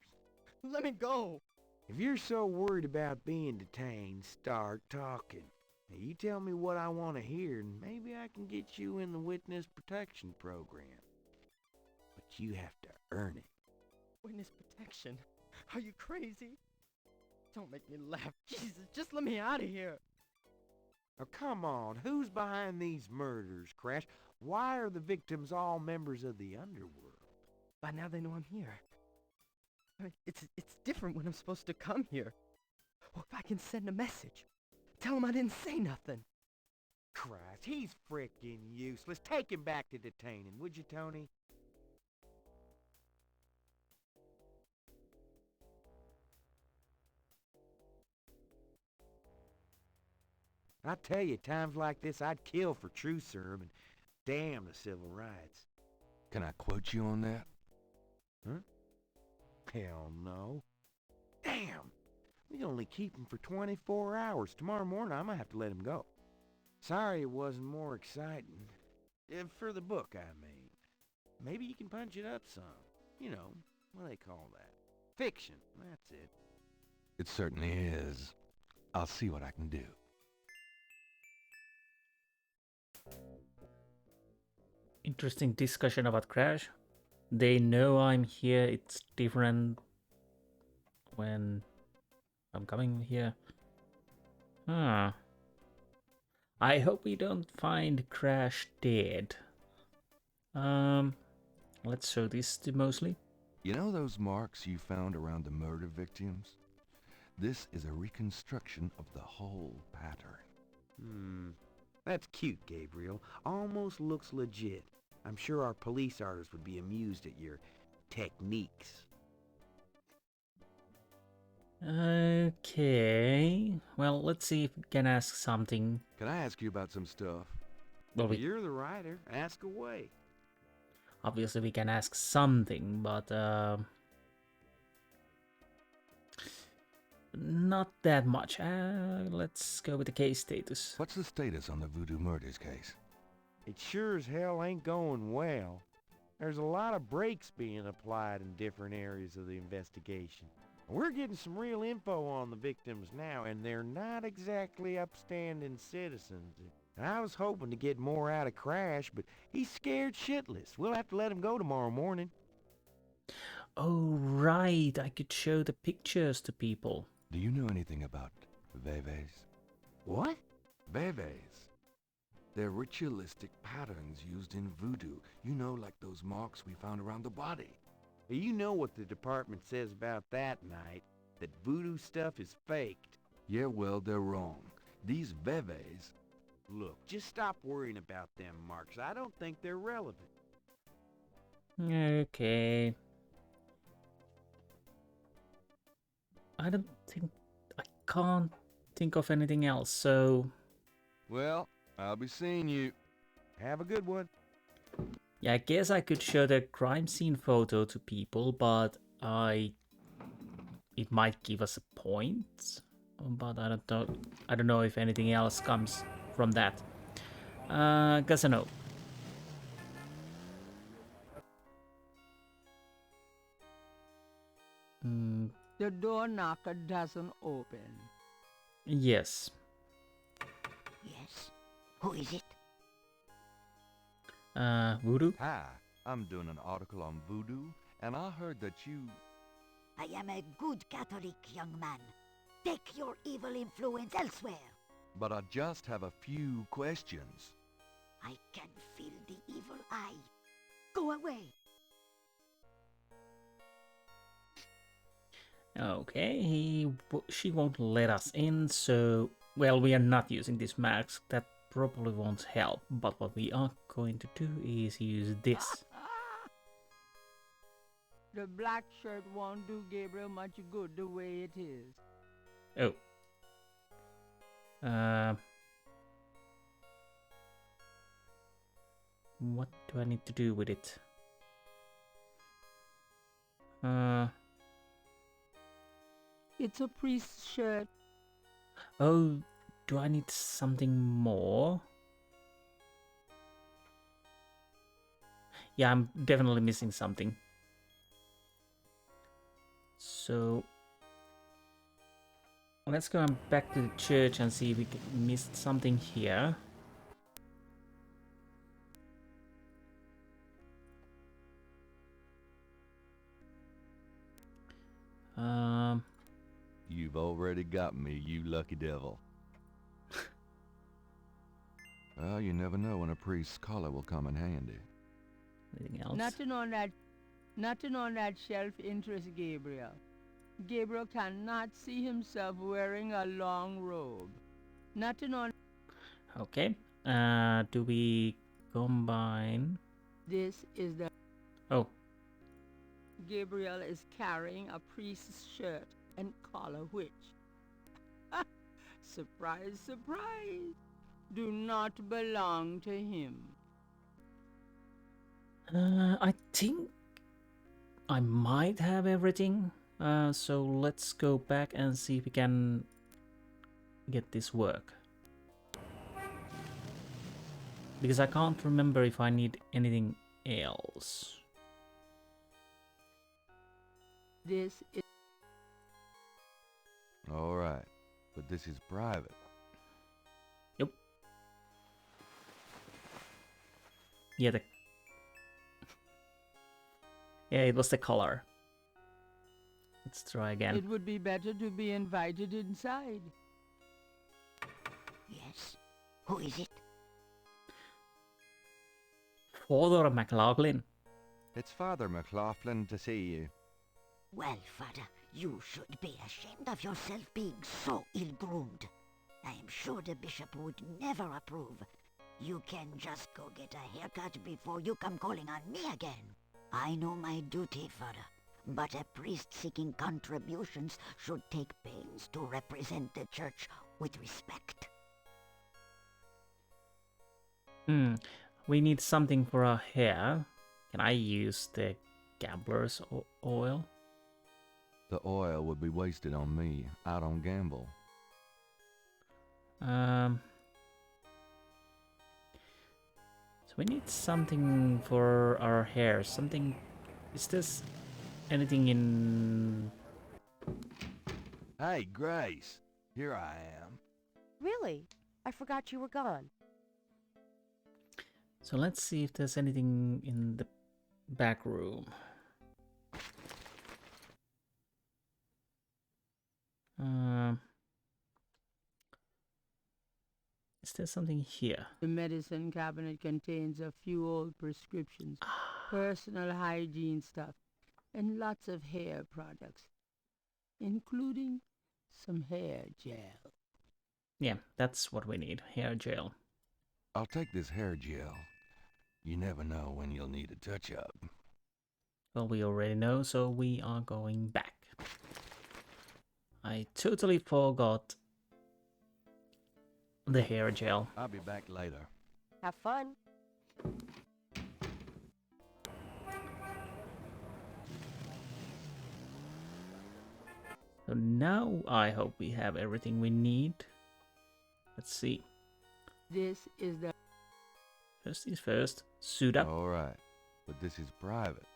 O: Let me go.
G: If you're so worried about being detained, start talking. Now, you tell me what I want to hear, and maybe I can get you in the witness protection program. But you have to earn it.
O: Witness protection? Are you crazy? Don't make me laugh. Jesus, just let me out of here.
G: Now, come on. Who's behind these murders, Crash? Why are the victims all members of the underworld?
O: By now they know I'm here. I mean, it's different when I'm supposed to come here. Or if I can send a message. Tell him I didn't say nothing.
G: Christ, he's frickin' useless. Take him back to detaining, would you, Tony? I tell you, times like this, I'd kill for truth serum and damn the civil rights.
C: Can I quote you on that?
G: Huh? Hell no. Damn! We can only keep him for 24 hours. Tomorrow morning, I might have to let him go. Sorry it wasn't more exciting. For the book, I mean. Maybe you can punch it up some. You know, what do they call that? Fiction, that's it.
C: It certainly is. I'll see what I can do.
A: Interesting discussion about Crash. They know I'm here. It's different when I'm coming here. Huh. I hope we don't find Crash dead. Let's show this to Mosely.
C: You know those marks you found around the murder victims? This is a reconstruction of the whole pattern.
G: That's cute, Gabriel. Almost looks legit. I'm sure our police artists would be amused at your techniques.
A: Okay. Well, let's see if we can ask something.
C: Can I ask you about some stuff?
A: Well,
G: You're the writer. Ask away.
A: obviously we can ask something, but not that much. Let's go with the case status.
C: What's the status on the Voodoo Murders case?
G: It sure as hell ain't going well. There's a lot of brakes being applied in different areas of the investigation. We're getting some real info on the victims now, and they're not exactly upstanding citizens. I was hoping to get more out of Crash, but he's scared shitless. We'll have to let him go tomorrow morning.
A: Oh, right. I could show the pictures to people.
C: Do you know anything about veves?
G: What?
C: Veves. They're ritualistic patterns used in voodoo. You know, like those marks we found around the body.
G: You know what the department says about that, Knight. That voodoo stuff is faked.
C: Yeah, well, they're wrong. These veves...
G: Look, just stop worrying about them marks. I don't think they're relevant.
A: Okay. I can't think of anything else, so...
C: Well, I'll be seeing you.
G: Have a good one.
A: Yeah, I guess I could show the crime scene photo to people, but it might give us a point. But I don't know if anything else comes from that. Guess I know.
B: The door knocker doesn't open.
A: Yes.
H: Yes? Who is it?
A: Voodoo?
C: Hi, I'm doing an article on voodoo, and I heard that you...
H: I am a good Catholic, young man. Take your evil influence elsewhere.
C: But I just have a few questions.
H: I can feel the evil eye. Go away.
A: Okay, she won't let us in, so... Well, we are not using this mask. That probably won't help. But what we are going to do is use this.
B: The black shirt won't do Gabriel much good the way it is.
A: Oh. What do I need to do with it?
B: It's a priest's shirt.
A: Oh, do I need something more? Yeah, I'm definitely missing something. So let's go back to the church and see if we missed something here.
C: You've already got me, you lucky devil. Well, you never know when a priest's collar will come in handy.
A: Anything else?
B: Nothing on that shelf interests Gabriel. Gabriel cannot see himself wearing a long robe. Nothing on...
A: Okay. Do we combine?
B: This is the...
A: Oh.
B: Gabriel is carrying a priest's shirt and collar which... surprise, surprise! Do not belong to him.
A: I think I might have everything. So let's go back and see if we can get this work. Because I can't remember if I need anything else.
B: This is...
C: Alright, but this is private.
A: Yep. Yeah, it was the color. Let's try again.
B: It would be better to be invited inside.
H: Yes? Who is it?
A: Father McLaughlin.
C: It's Father McLaughlin to see you.
H: Well, Father, you should be ashamed of yourself being so ill-groomed. I am sure the bishop would never approve. You can just go get a haircut before you come calling on me again. I know my duty, Father, but a priest seeking contributions should take pains to represent the church with respect.
A: We need something for our hair. Can I use the gambler's oil?
C: The oil would be wasted on me. I don't gamble.
A: So we need something for our hair. Something... Is this anything in...
C: Hey, Grace. Here I am.
D: Really? I forgot you were gone.
A: So let's see if there's anything in the back room. Is there something here?
B: The medicine cabinet contains a few old prescriptions, personal hygiene stuff, and lots of hair products, including some hair gel.
A: Yeah, that's what we need. Hair gel.
C: I'll take this hair gel. You never know when you'll need a touch-up.
A: Well, we already know, so we are going back. I totally forgot the hair gel.
C: I'll be back later.
D: Have fun.
A: So now I hope we have everything we need. Let's see.
B: This is the...
A: First is first. Suit up.
C: Alright, but this is private.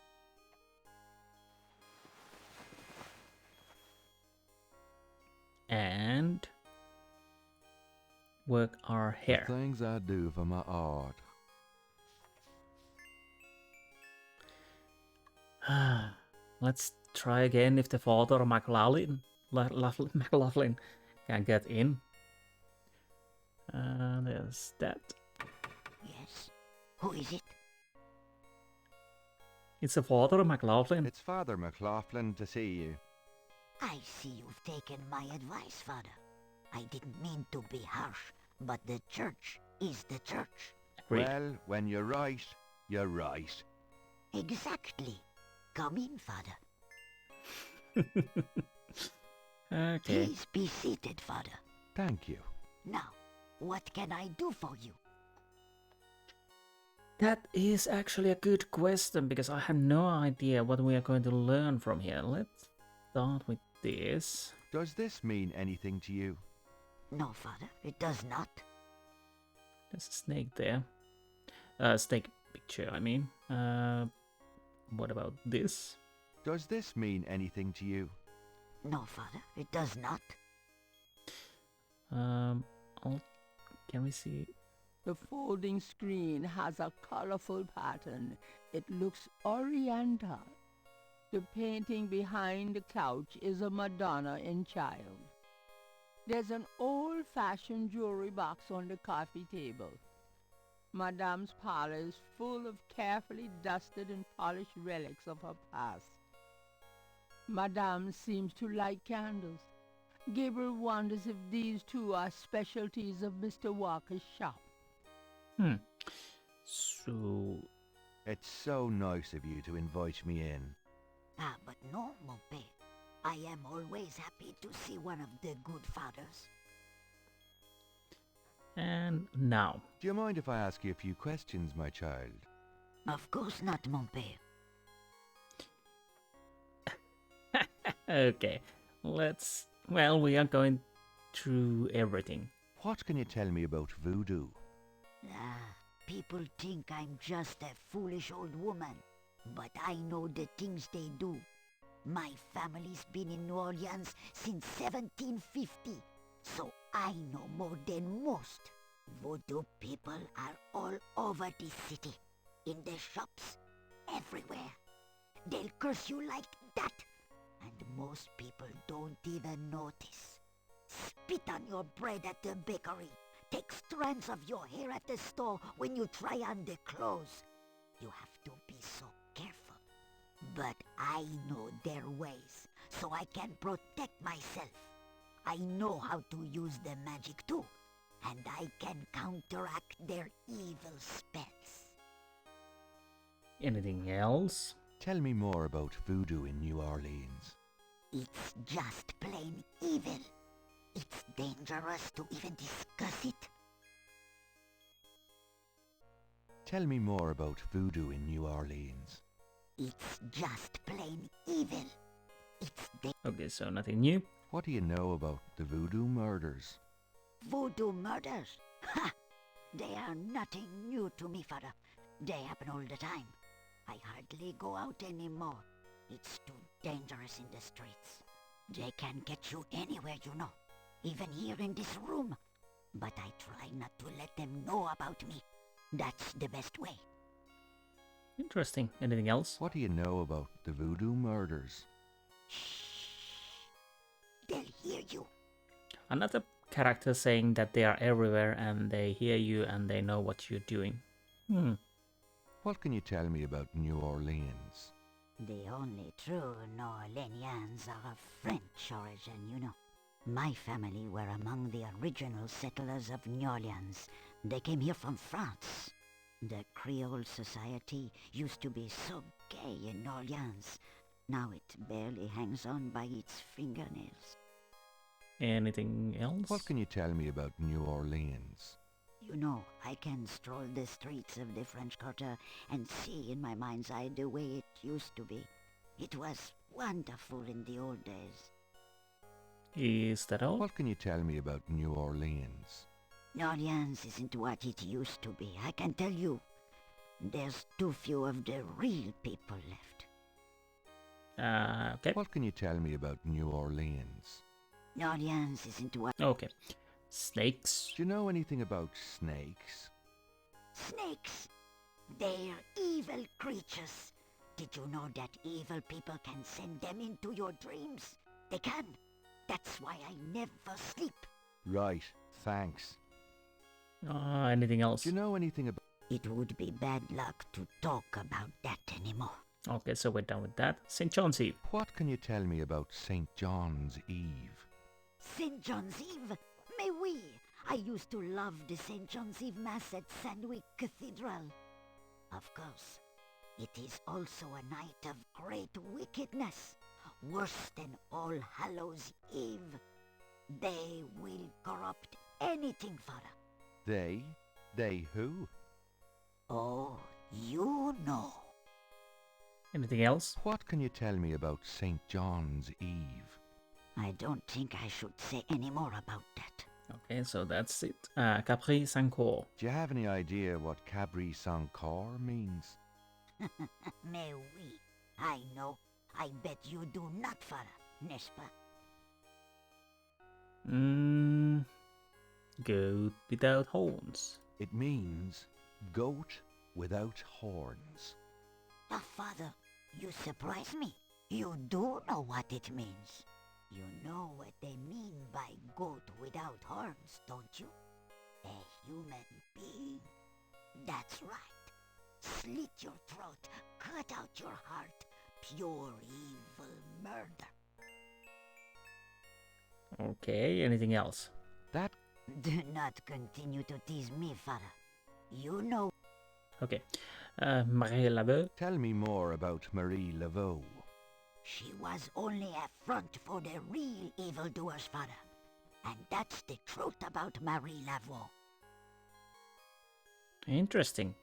A: And work our hair.
C: The things I do for my art.
A: Let's try again if the father McLaughlin can get in. There's that.
H: Yes? Who is it?
A: It's a Father McLaughlin.
C: It's Father McLaughlin to see you.
H: I see you've taken my advice, Father. I didn't mean to be harsh, but the church is the church.
A: Agreed.
C: Well, when you're right, you're right.
H: Exactly. Come in, Father.
A: Okay.
H: Please be seated, Father.
C: Thank you.
H: Now, what can I do for you?
A: That is actually a good question, because I have no idea what we are going to learn from here. Let's start with this.
C: Does this mean anything to you?
H: No, Father, it does not.
A: There's a snake there. Snake picture, I mean. What about this?
C: Does this mean anything to you?
H: No, Father, it does not.
A: Can we see?
B: The folding screen has a colorful pattern. It looks oriental. The painting behind the couch is a Madonna in child. There's an old-fashioned jewelry box on the coffee table. Madame's parlor is full of carefully dusted and polished relics of her past. Madame seems to like candles. Gabriel wonders if these two are specialties of Mr. Walker's shop.
A: So...
C: It's so nice of you to invite me in.
H: Ah, but no, mon père. I am always happy to see one of the good fathers.
A: And now.
C: Do you mind if I ask you a few questions, my child?
H: Of course not, mon père.
A: Okay, let's... Well, we are going through everything.
C: What can you tell me about voodoo?
H: Ah, people think I'm just a foolish old woman, but I know the things they do. My family's been in New Orleans since 1750, so I know more than most. Voodoo people are all over this city, in the shops, everywhere. They'll curse you like that, and most people don't even notice. Spit on your bread at the bakery. Take strands of your hair at the store when you try on the clothes. You have to be so careful. But I know their ways, so I can protect myself. I know how to use the magic too, and I can counteract their evil spells.
A: Anything else?
C: Tell me more about voodoo in New Orleans.
H: It's just plain evil. It's dangerous to even discuss it.
C: Tell me more about voodoo in New Orleans.
H: It's just plain evil. It's
A: Okay, so nothing new.
C: What do you know about the Voodoo Murders?
H: Voodoo Murders? Ha! They are nothing new to me, father. They happen all the time. I hardly go out anymore. It's too dangerous in the streets. They can get you anywhere, you know. Even here in this room. But I try not to let them know about me. That's the best way.
A: Interesting. Anything else?
C: What do you know about the Voodoo Murders?
H: They'll hear you.
A: Another character saying that they are everywhere and they hear you and they know what you're doing.
C: What can you tell me about New Orleans?
H: The only true New Orleanians are of French origin, you know. My family were among the original settlers of New Orleans. They came here from France. The Creole society used to be so gay in New Orleans. Now it barely hangs on by its fingernails.
A: Anything else?
C: What can you tell me about New Orleans?
H: You know, I can stroll the streets of the French Quarter and see in my mind's eye the way it used to be. It was wonderful in the old days.
A: Is that all?
C: What can you tell me about New Orleans?
H: New Orleans isn't what it used to be, I can tell you. There's too few of the real people left.
A: Okay.
C: What can you tell me about New Orleans?
H: New Orleans isn't what...
A: Okay. Snakes.
C: Do you know anything about snakes?
H: Snakes? They're evil creatures. Did you know that evil people can send them into your dreams? They can. That's why I never sleep.
C: Right, thanks.
A: Anything else?
C: Do you know anything about...
H: It would be bad luck to talk about that anymore.
A: Okay, so we're done with that. St. John's Eve.
C: What can you tell me about St. John's Eve?
H: St. John's Eve? Mais oui! I used to love the St. John's Eve Mass at Sandwick Cathedral. Of course, it is also a night of great wickedness. Worse than All Hallows Eve. They will corrupt anything, Father.
C: They? They who?
H: Oh, you know.
A: Anything else?
C: What can you tell me about St. John's Eve?
H: I don't think I should say any more about that.
A: Okay, so that's it. Capri Sancour.
C: Do you have any idea what Cabri Sancour means?
H: Mais oui, I know. I bet you do not, Father, n'est-ce pas?
A: Goat without horns.
C: It means goat without horns.
H: Oh, Father, you surprise me. You do know what it means. You know what they mean by goat without horns, don't you? A human being. That's right. Slit your throat, cut out your heart. Pure evil murder.
A: Okay, anything else?
C: That...
H: Do not continue to tease me, father. You know...
A: Okay. Marie Laveau.
C: Tell me more about Marie Laveau.
H: She was only a front for the real evildoers, father. And that's the truth about Marie Laveau.
A: Interesting.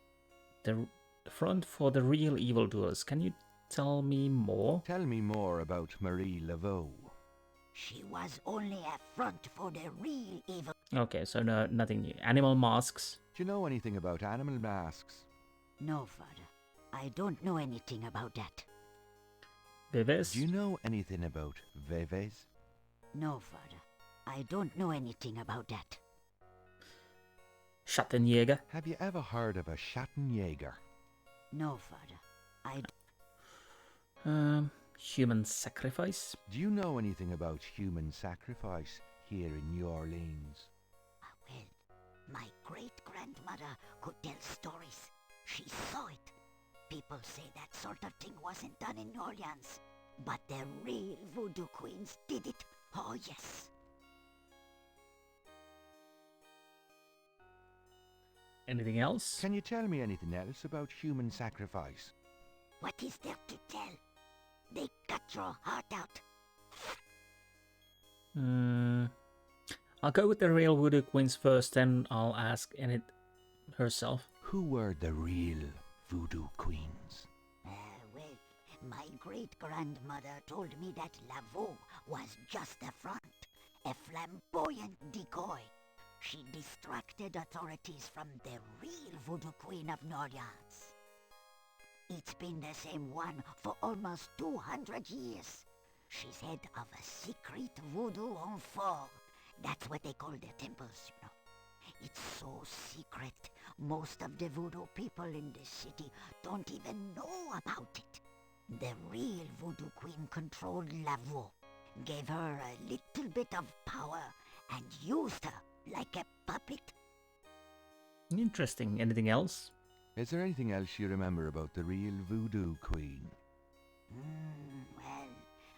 A: The front for the real evildoers. Can you tell me more?
C: Tell me more about Marie Laveau.
H: She was only a front for the real evil...
A: Okay, so no, nothing new. Animal masks.
C: Do you know anything about animal masks?
H: No, father. I don't know anything about that.
A: Vives?
C: Do you know anything about Veves?
H: No, father. I don't know anything about that.
A: Schattenjäger?
C: Have you ever heard of a Schattenjäger?
H: No, father. I...
A: Human sacrifice?
C: Do you know anything about human sacrifice here in New Orleans?
H: Well, my great-grandmother could tell stories. She saw it. People say that sort of thing wasn't done in New Orleans. But the real voodoo queens did it. Oh, yes.
A: Anything else?
C: Can you tell me anything else about human sacrifice?
H: What is there to tell? They cut your heart out.
A: I'll go with the real voodoo queens first, then I'll ask Enid herself.
C: Who were the real voodoo queens?
H: Well, my great-grandmother told me that Laveau was just a front, a flamboyant decoy. She distracted authorities from the real voodoo queen of New Orleans. It's been the same one for almost 200 years. She's head of a secret voodoo en fort. That's what they call their temples, you know. It's so secret, most of the voodoo people in the city don't even know about it. The real voodoo queen controlled Laveau, gave her a little bit of power, and used her like a puppet.
A: Interesting. Anything else?
C: Is there anything else you remember about the real voodoo queen?
H: Well,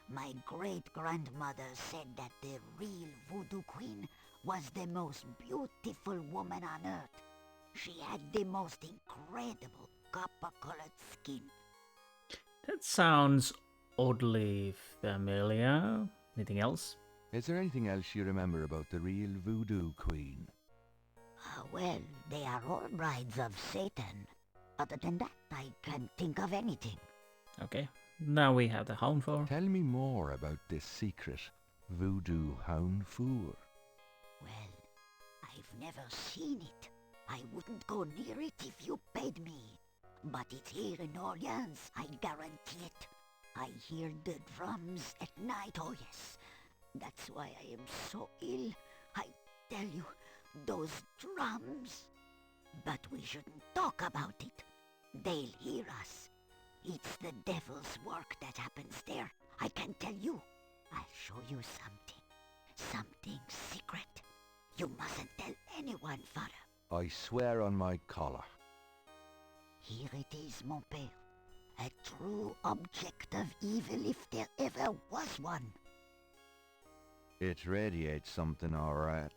H: my great-grandmother said that the real voodoo queen was the most beautiful woman on earth. She had the most incredible copper-colored skin.
A: That sounds oddly familiar. Anything else?
C: Is there anything else you remember about the real voodoo queen?
H: Well, they are all brides of Satan. Other than that, I can't think of anything.
A: Okay, now we have the Hound for.
C: Tell me more about this secret voodoo Hound four.
H: Well, I've never seen it. I wouldn't go near it if you paid me. But it's here in Orleans, I guarantee it. I hear the drums at night, oh yes. That's why I am so ill. I tell you, those drums. But we shouldn't talk about it. They'll hear us. It's the devil's work that happens there. I can tell you. I'll show you something. Something secret. You mustn't tell anyone, father.
C: I swear on my collar.
H: Here it is, mon père. A true object of evil if there ever was one.
C: It radiates something, all right.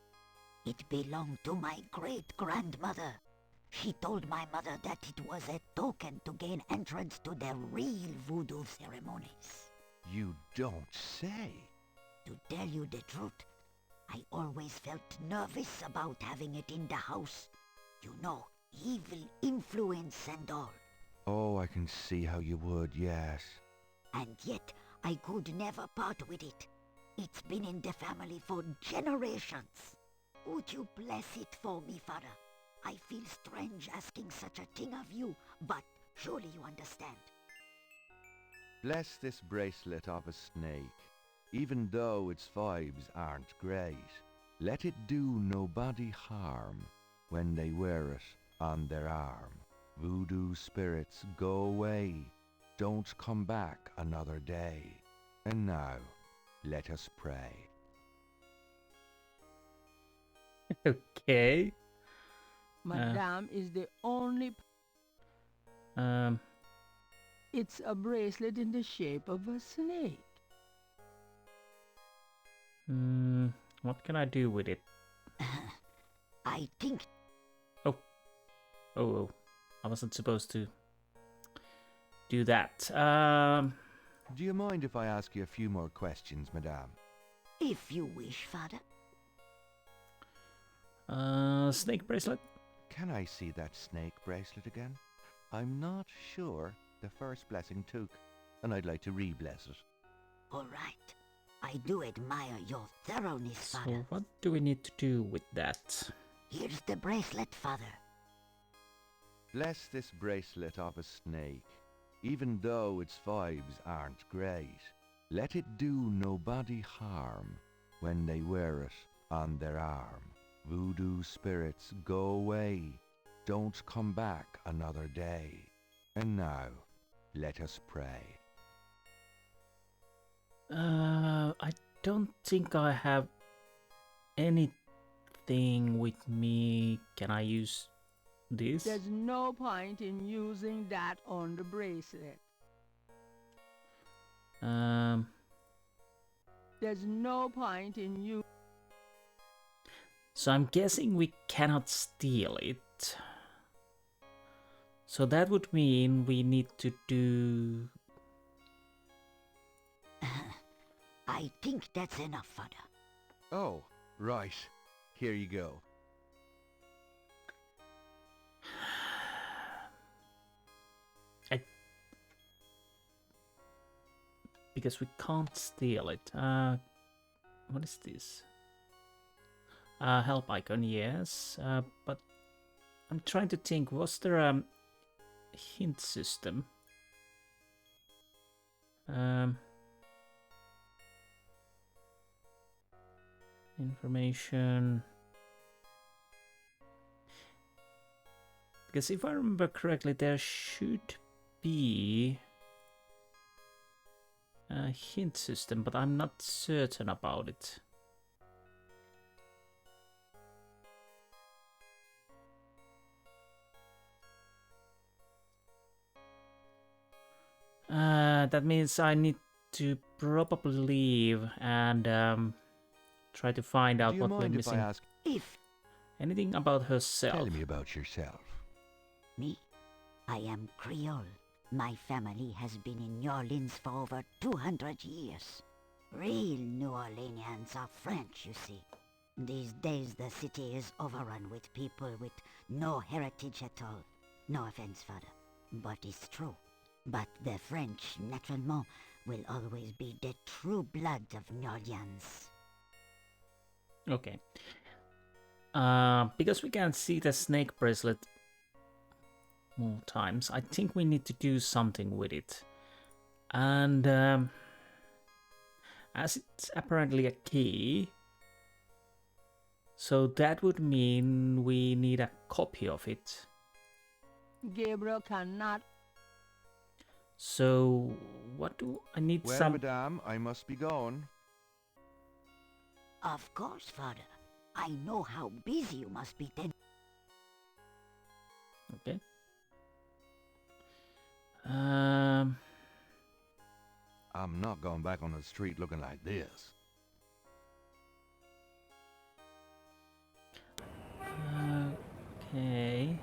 H: It belonged to my great-grandmother. She told my mother that it was a token to gain entrance to the real voodoo ceremonies.
C: You don't say.
H: To tell you the truth, I always felt nervous about having it in the house. You know, evil influence and all.
C: Oh, I can see how you would, yes.
H: And yet, I could never part with it. It's been in the family for generations. Would you bless it for me, father? I feel strange asking such a thing of you, but surely you understand.
C: Bless this bracelet of a snake, even though its vibes aren't great. Let it do nobody harm when they wear it on their arm. Voodoo spirits, go away. Don't come back another day. And now, let us pray.
A: Okay.
B: Madame is the only... It's a bracelet in the shape of a snake.
A: What can I do with it?
H: I think...
A: Oh, I wasn't supposed to do that.
C: Do you mind if I ask you a few more questions, Madame?
H: If you wish, Father.
A: Snake bracelet?
C: Can I see that snake bracelet again? I'm not sure the first blessing took, and I'd like to re-bless it.
H: All right. I do admire your thoroughness, Father.
A: So what do we need to do with that?
H: Here's the bracelet, Father.
C: Bless this bracelet of a snake, even though its vibes aren't great. Let it do nobody harm when they wear it on their arm. Voodoo spirits, go away. Don't come back another day. And now, let us pray.
A: I don't think I have anything with me. Can I use this?
B: There's no point in using that on the bracelet. There's no point in you.
A: So I'm guessing we cannot steal it. So that would mean we need to do...
H: I think that's enough, Father.
C: Oh, right. Here you go.
A: Because we can't steal it. What is this? Help icon, yes. But I'm trying to think, was there a hint system? Information. Because if I remember correctly, there should be a hint system, but I'm not certain about it. That means I need to probably leave and try to find out what we're missing.
C: Do you mind if I ask?
H: If
A: Anything about herself?
C: Tell me about yourself.
H: me, I am Creole. My family has been in New Orleans for over 200 years. Real New Orleanians are French, you see. These days the city is overrun with people with no heritage at all. No offense, Father, but it's true. But the French, naturellement, will always be the true blood of New Orleans.
A: Okay. Because we can see the snake bracelet more times, I think we need to do something with it. And as it's apparently a key, so that would mean we need a copy of it.
B: Gabriel cannot.
A: So what do I need?
C: Well,
A: some...
C: Madame, I must be going.
H: Of course, Father. I know how busy you must be then.
A: Okay.
C: I'm not going back on the street looking like this.
A: Okay.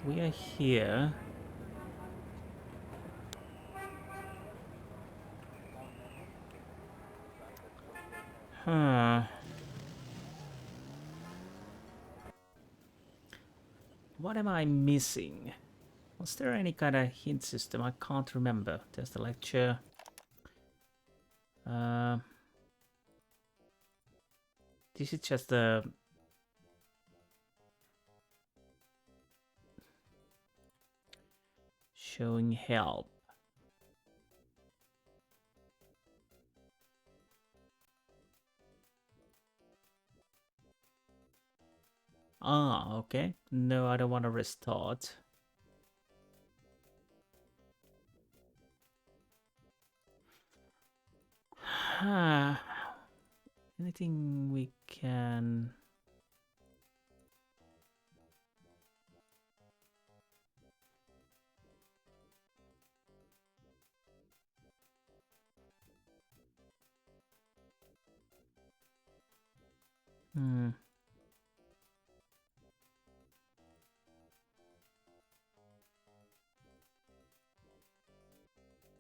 A: We are here. Huh. What am I missing? Was there any kind of hint system? I can't remember. There's the lecture. This is just the... showing help. Ah, okay. No, I don't want to restart. Anything we can... Hmm.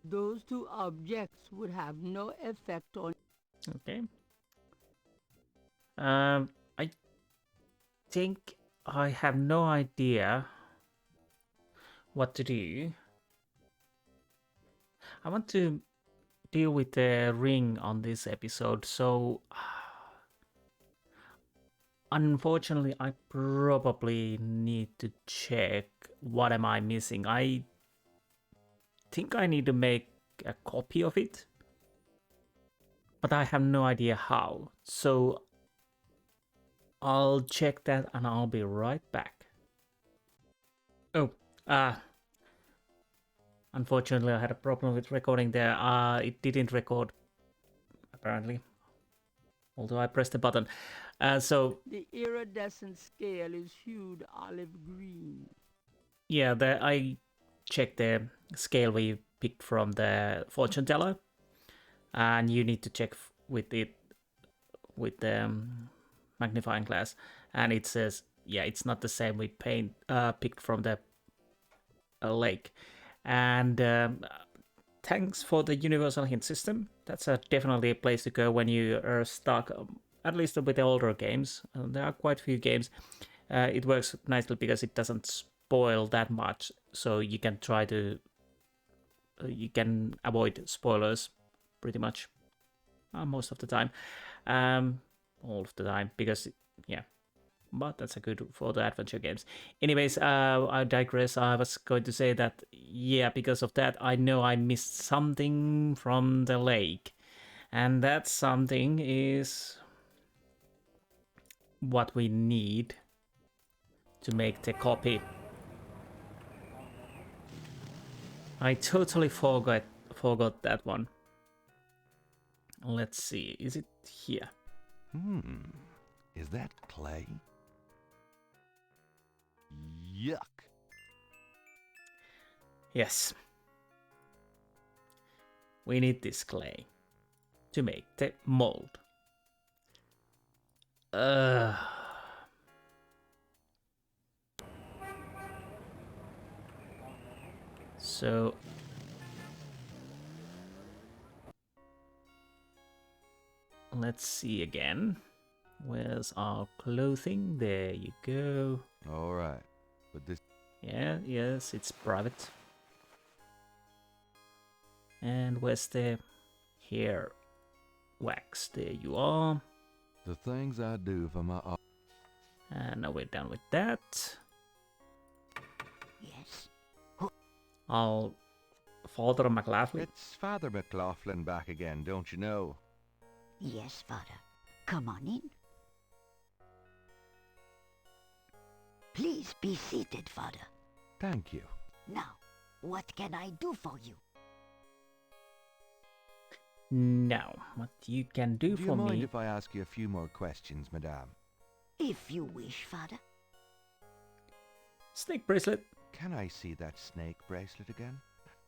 B: Those two objects would have no effect on...
A: Okay. I think I have no idea what to do. I want to deal with the ring on this episode, so unfortunately I probably need to check what am I missing. I think I need to make a copy of it, but I have no idea how. So I'll check that and I'll be right back. Oh, unfortunately I had a problem with recording there. It didn't record, apparently, although I pressed the button. So
B: The iridescent scale is hued olive green.
A: yeah, I checked the scale we picked from the fortune teller, and you need to check with it with the magnifying glass, and it says, yeah, it's not the same we picked from the lake. And thanks for the universal hint system. That's definitely a place to go when you are stuck, at least with the older games. There are quite a few games. It works nicely because it doesn't spoil that much, so you can try to you can avoid spoilers pretty much most of the time, all of the time, because yeah, but that's a good for the adventure games. Anyways, I digress. I was going to say that, yeah, because of that I know I missed something from the lake, and that something is what we need to make the copy. I totally forgot that one. Let's see, is it here?
C: Is that clay? Yuck.
A: Yes. We need this clay to make the mold. So let's see again. Where's our clothing? There you go.
C: All right, but this...
A: Yeah, yes, it's private. And where's the hair wax? There you are.
C: The things I do for my...
A: And now we're done with that.
H: Yes?
A: I'll... Father McLaughlin.
C: It's Father McLaughlin back again, don't you know?
H: Yes, Father. Come on in. Please be seated, Father.
C: Thank you.
H: Now, what can I do for you?
A: Now, what you can do for me...
C: Do you mind if I ask you a few more questions, Madame?
H: If you wish, Father.
A: Snake bracelet.
C: Can I see that snake bracelet again?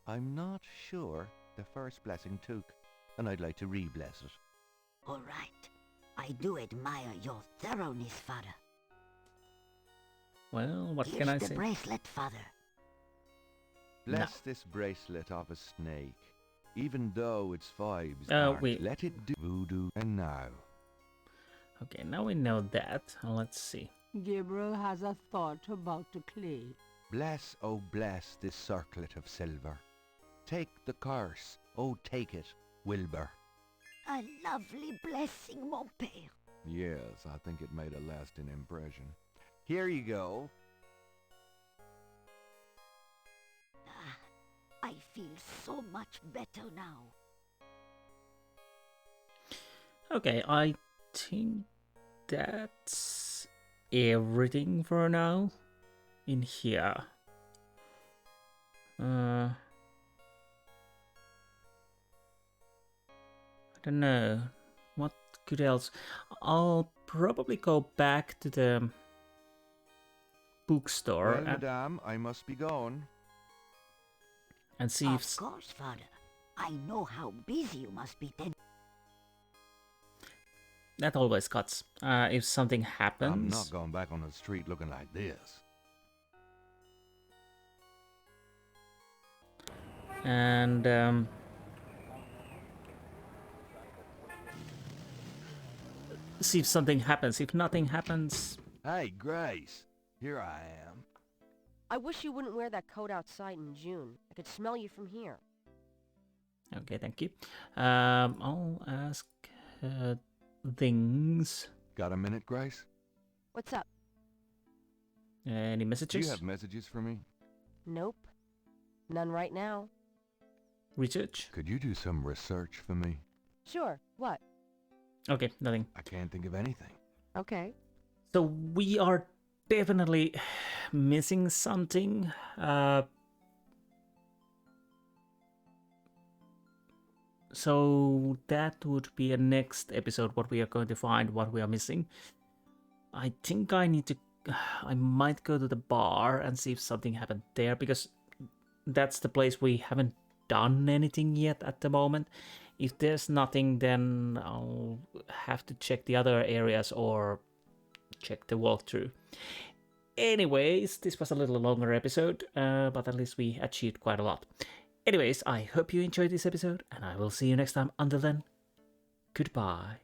C: I'm not sure the first blessing took, and I'd like to re-bless it.
H: All right. I do admire your thoroughness, Father.
A: Well, what
H: Here's
A: can I
H: the
A: say?
H: bracelet, Father.
C: Bless this bracelet of a snake. Even though its vibes
A: wait.
C: let it do voodoo and now.
A: Okay, now we know that. Let's see.
B: Gabriel has a thought about the clay.
C: Bless, oh bless, this circlet of silver. Take the curse, oh take it, Wilbur.
H: A lovely blessing, mon père.
C: Yes, I think it made a lasting impression. Here you go.
H: I feel so much better now.
A: Okay, I think that's everything for now in here. don't know. What could else? I'll probably go back to the bookstore
C: Well, madame, I must be going.
A: and see
H: Of
A: if...
H: course, Father. I know how busy you must be then.
A: That always cuts. If something happens...
C: I'm not going back on the street looking like this.
A: And see if something happens. If nothing happens...
C: Hey, Grace. Here I am.
D: I wish you wouldn't wear that coat outside in June. I could smell you from here.
A: Okay, thank you. I'll ask things.
C: Got a minute, Grace?
D: What's up?
A: Any
C: Do
A: messages?
C: you have messages for me?
D: Nope. None right now.
A: Research?
C: Could you do some research for me?
D: Sure. What?
A: Okay, nothing.
C: I can't think of anything.
D: Okay.
A: So we are definitely missing something. So that would be a next episode, what we are going to find, what we are missing. I think I might go to the bar and see if something happened there, because that's the place we haven't done anything yet at the moment. If there's nothing, then I'll have to check the other areas or check the walkthrough. Anyways, this was a little longer episode, but at least we achieved quite a lot. Anyways, I hope you enjoyed this episode, and I will see you next time. Until then, goodbye.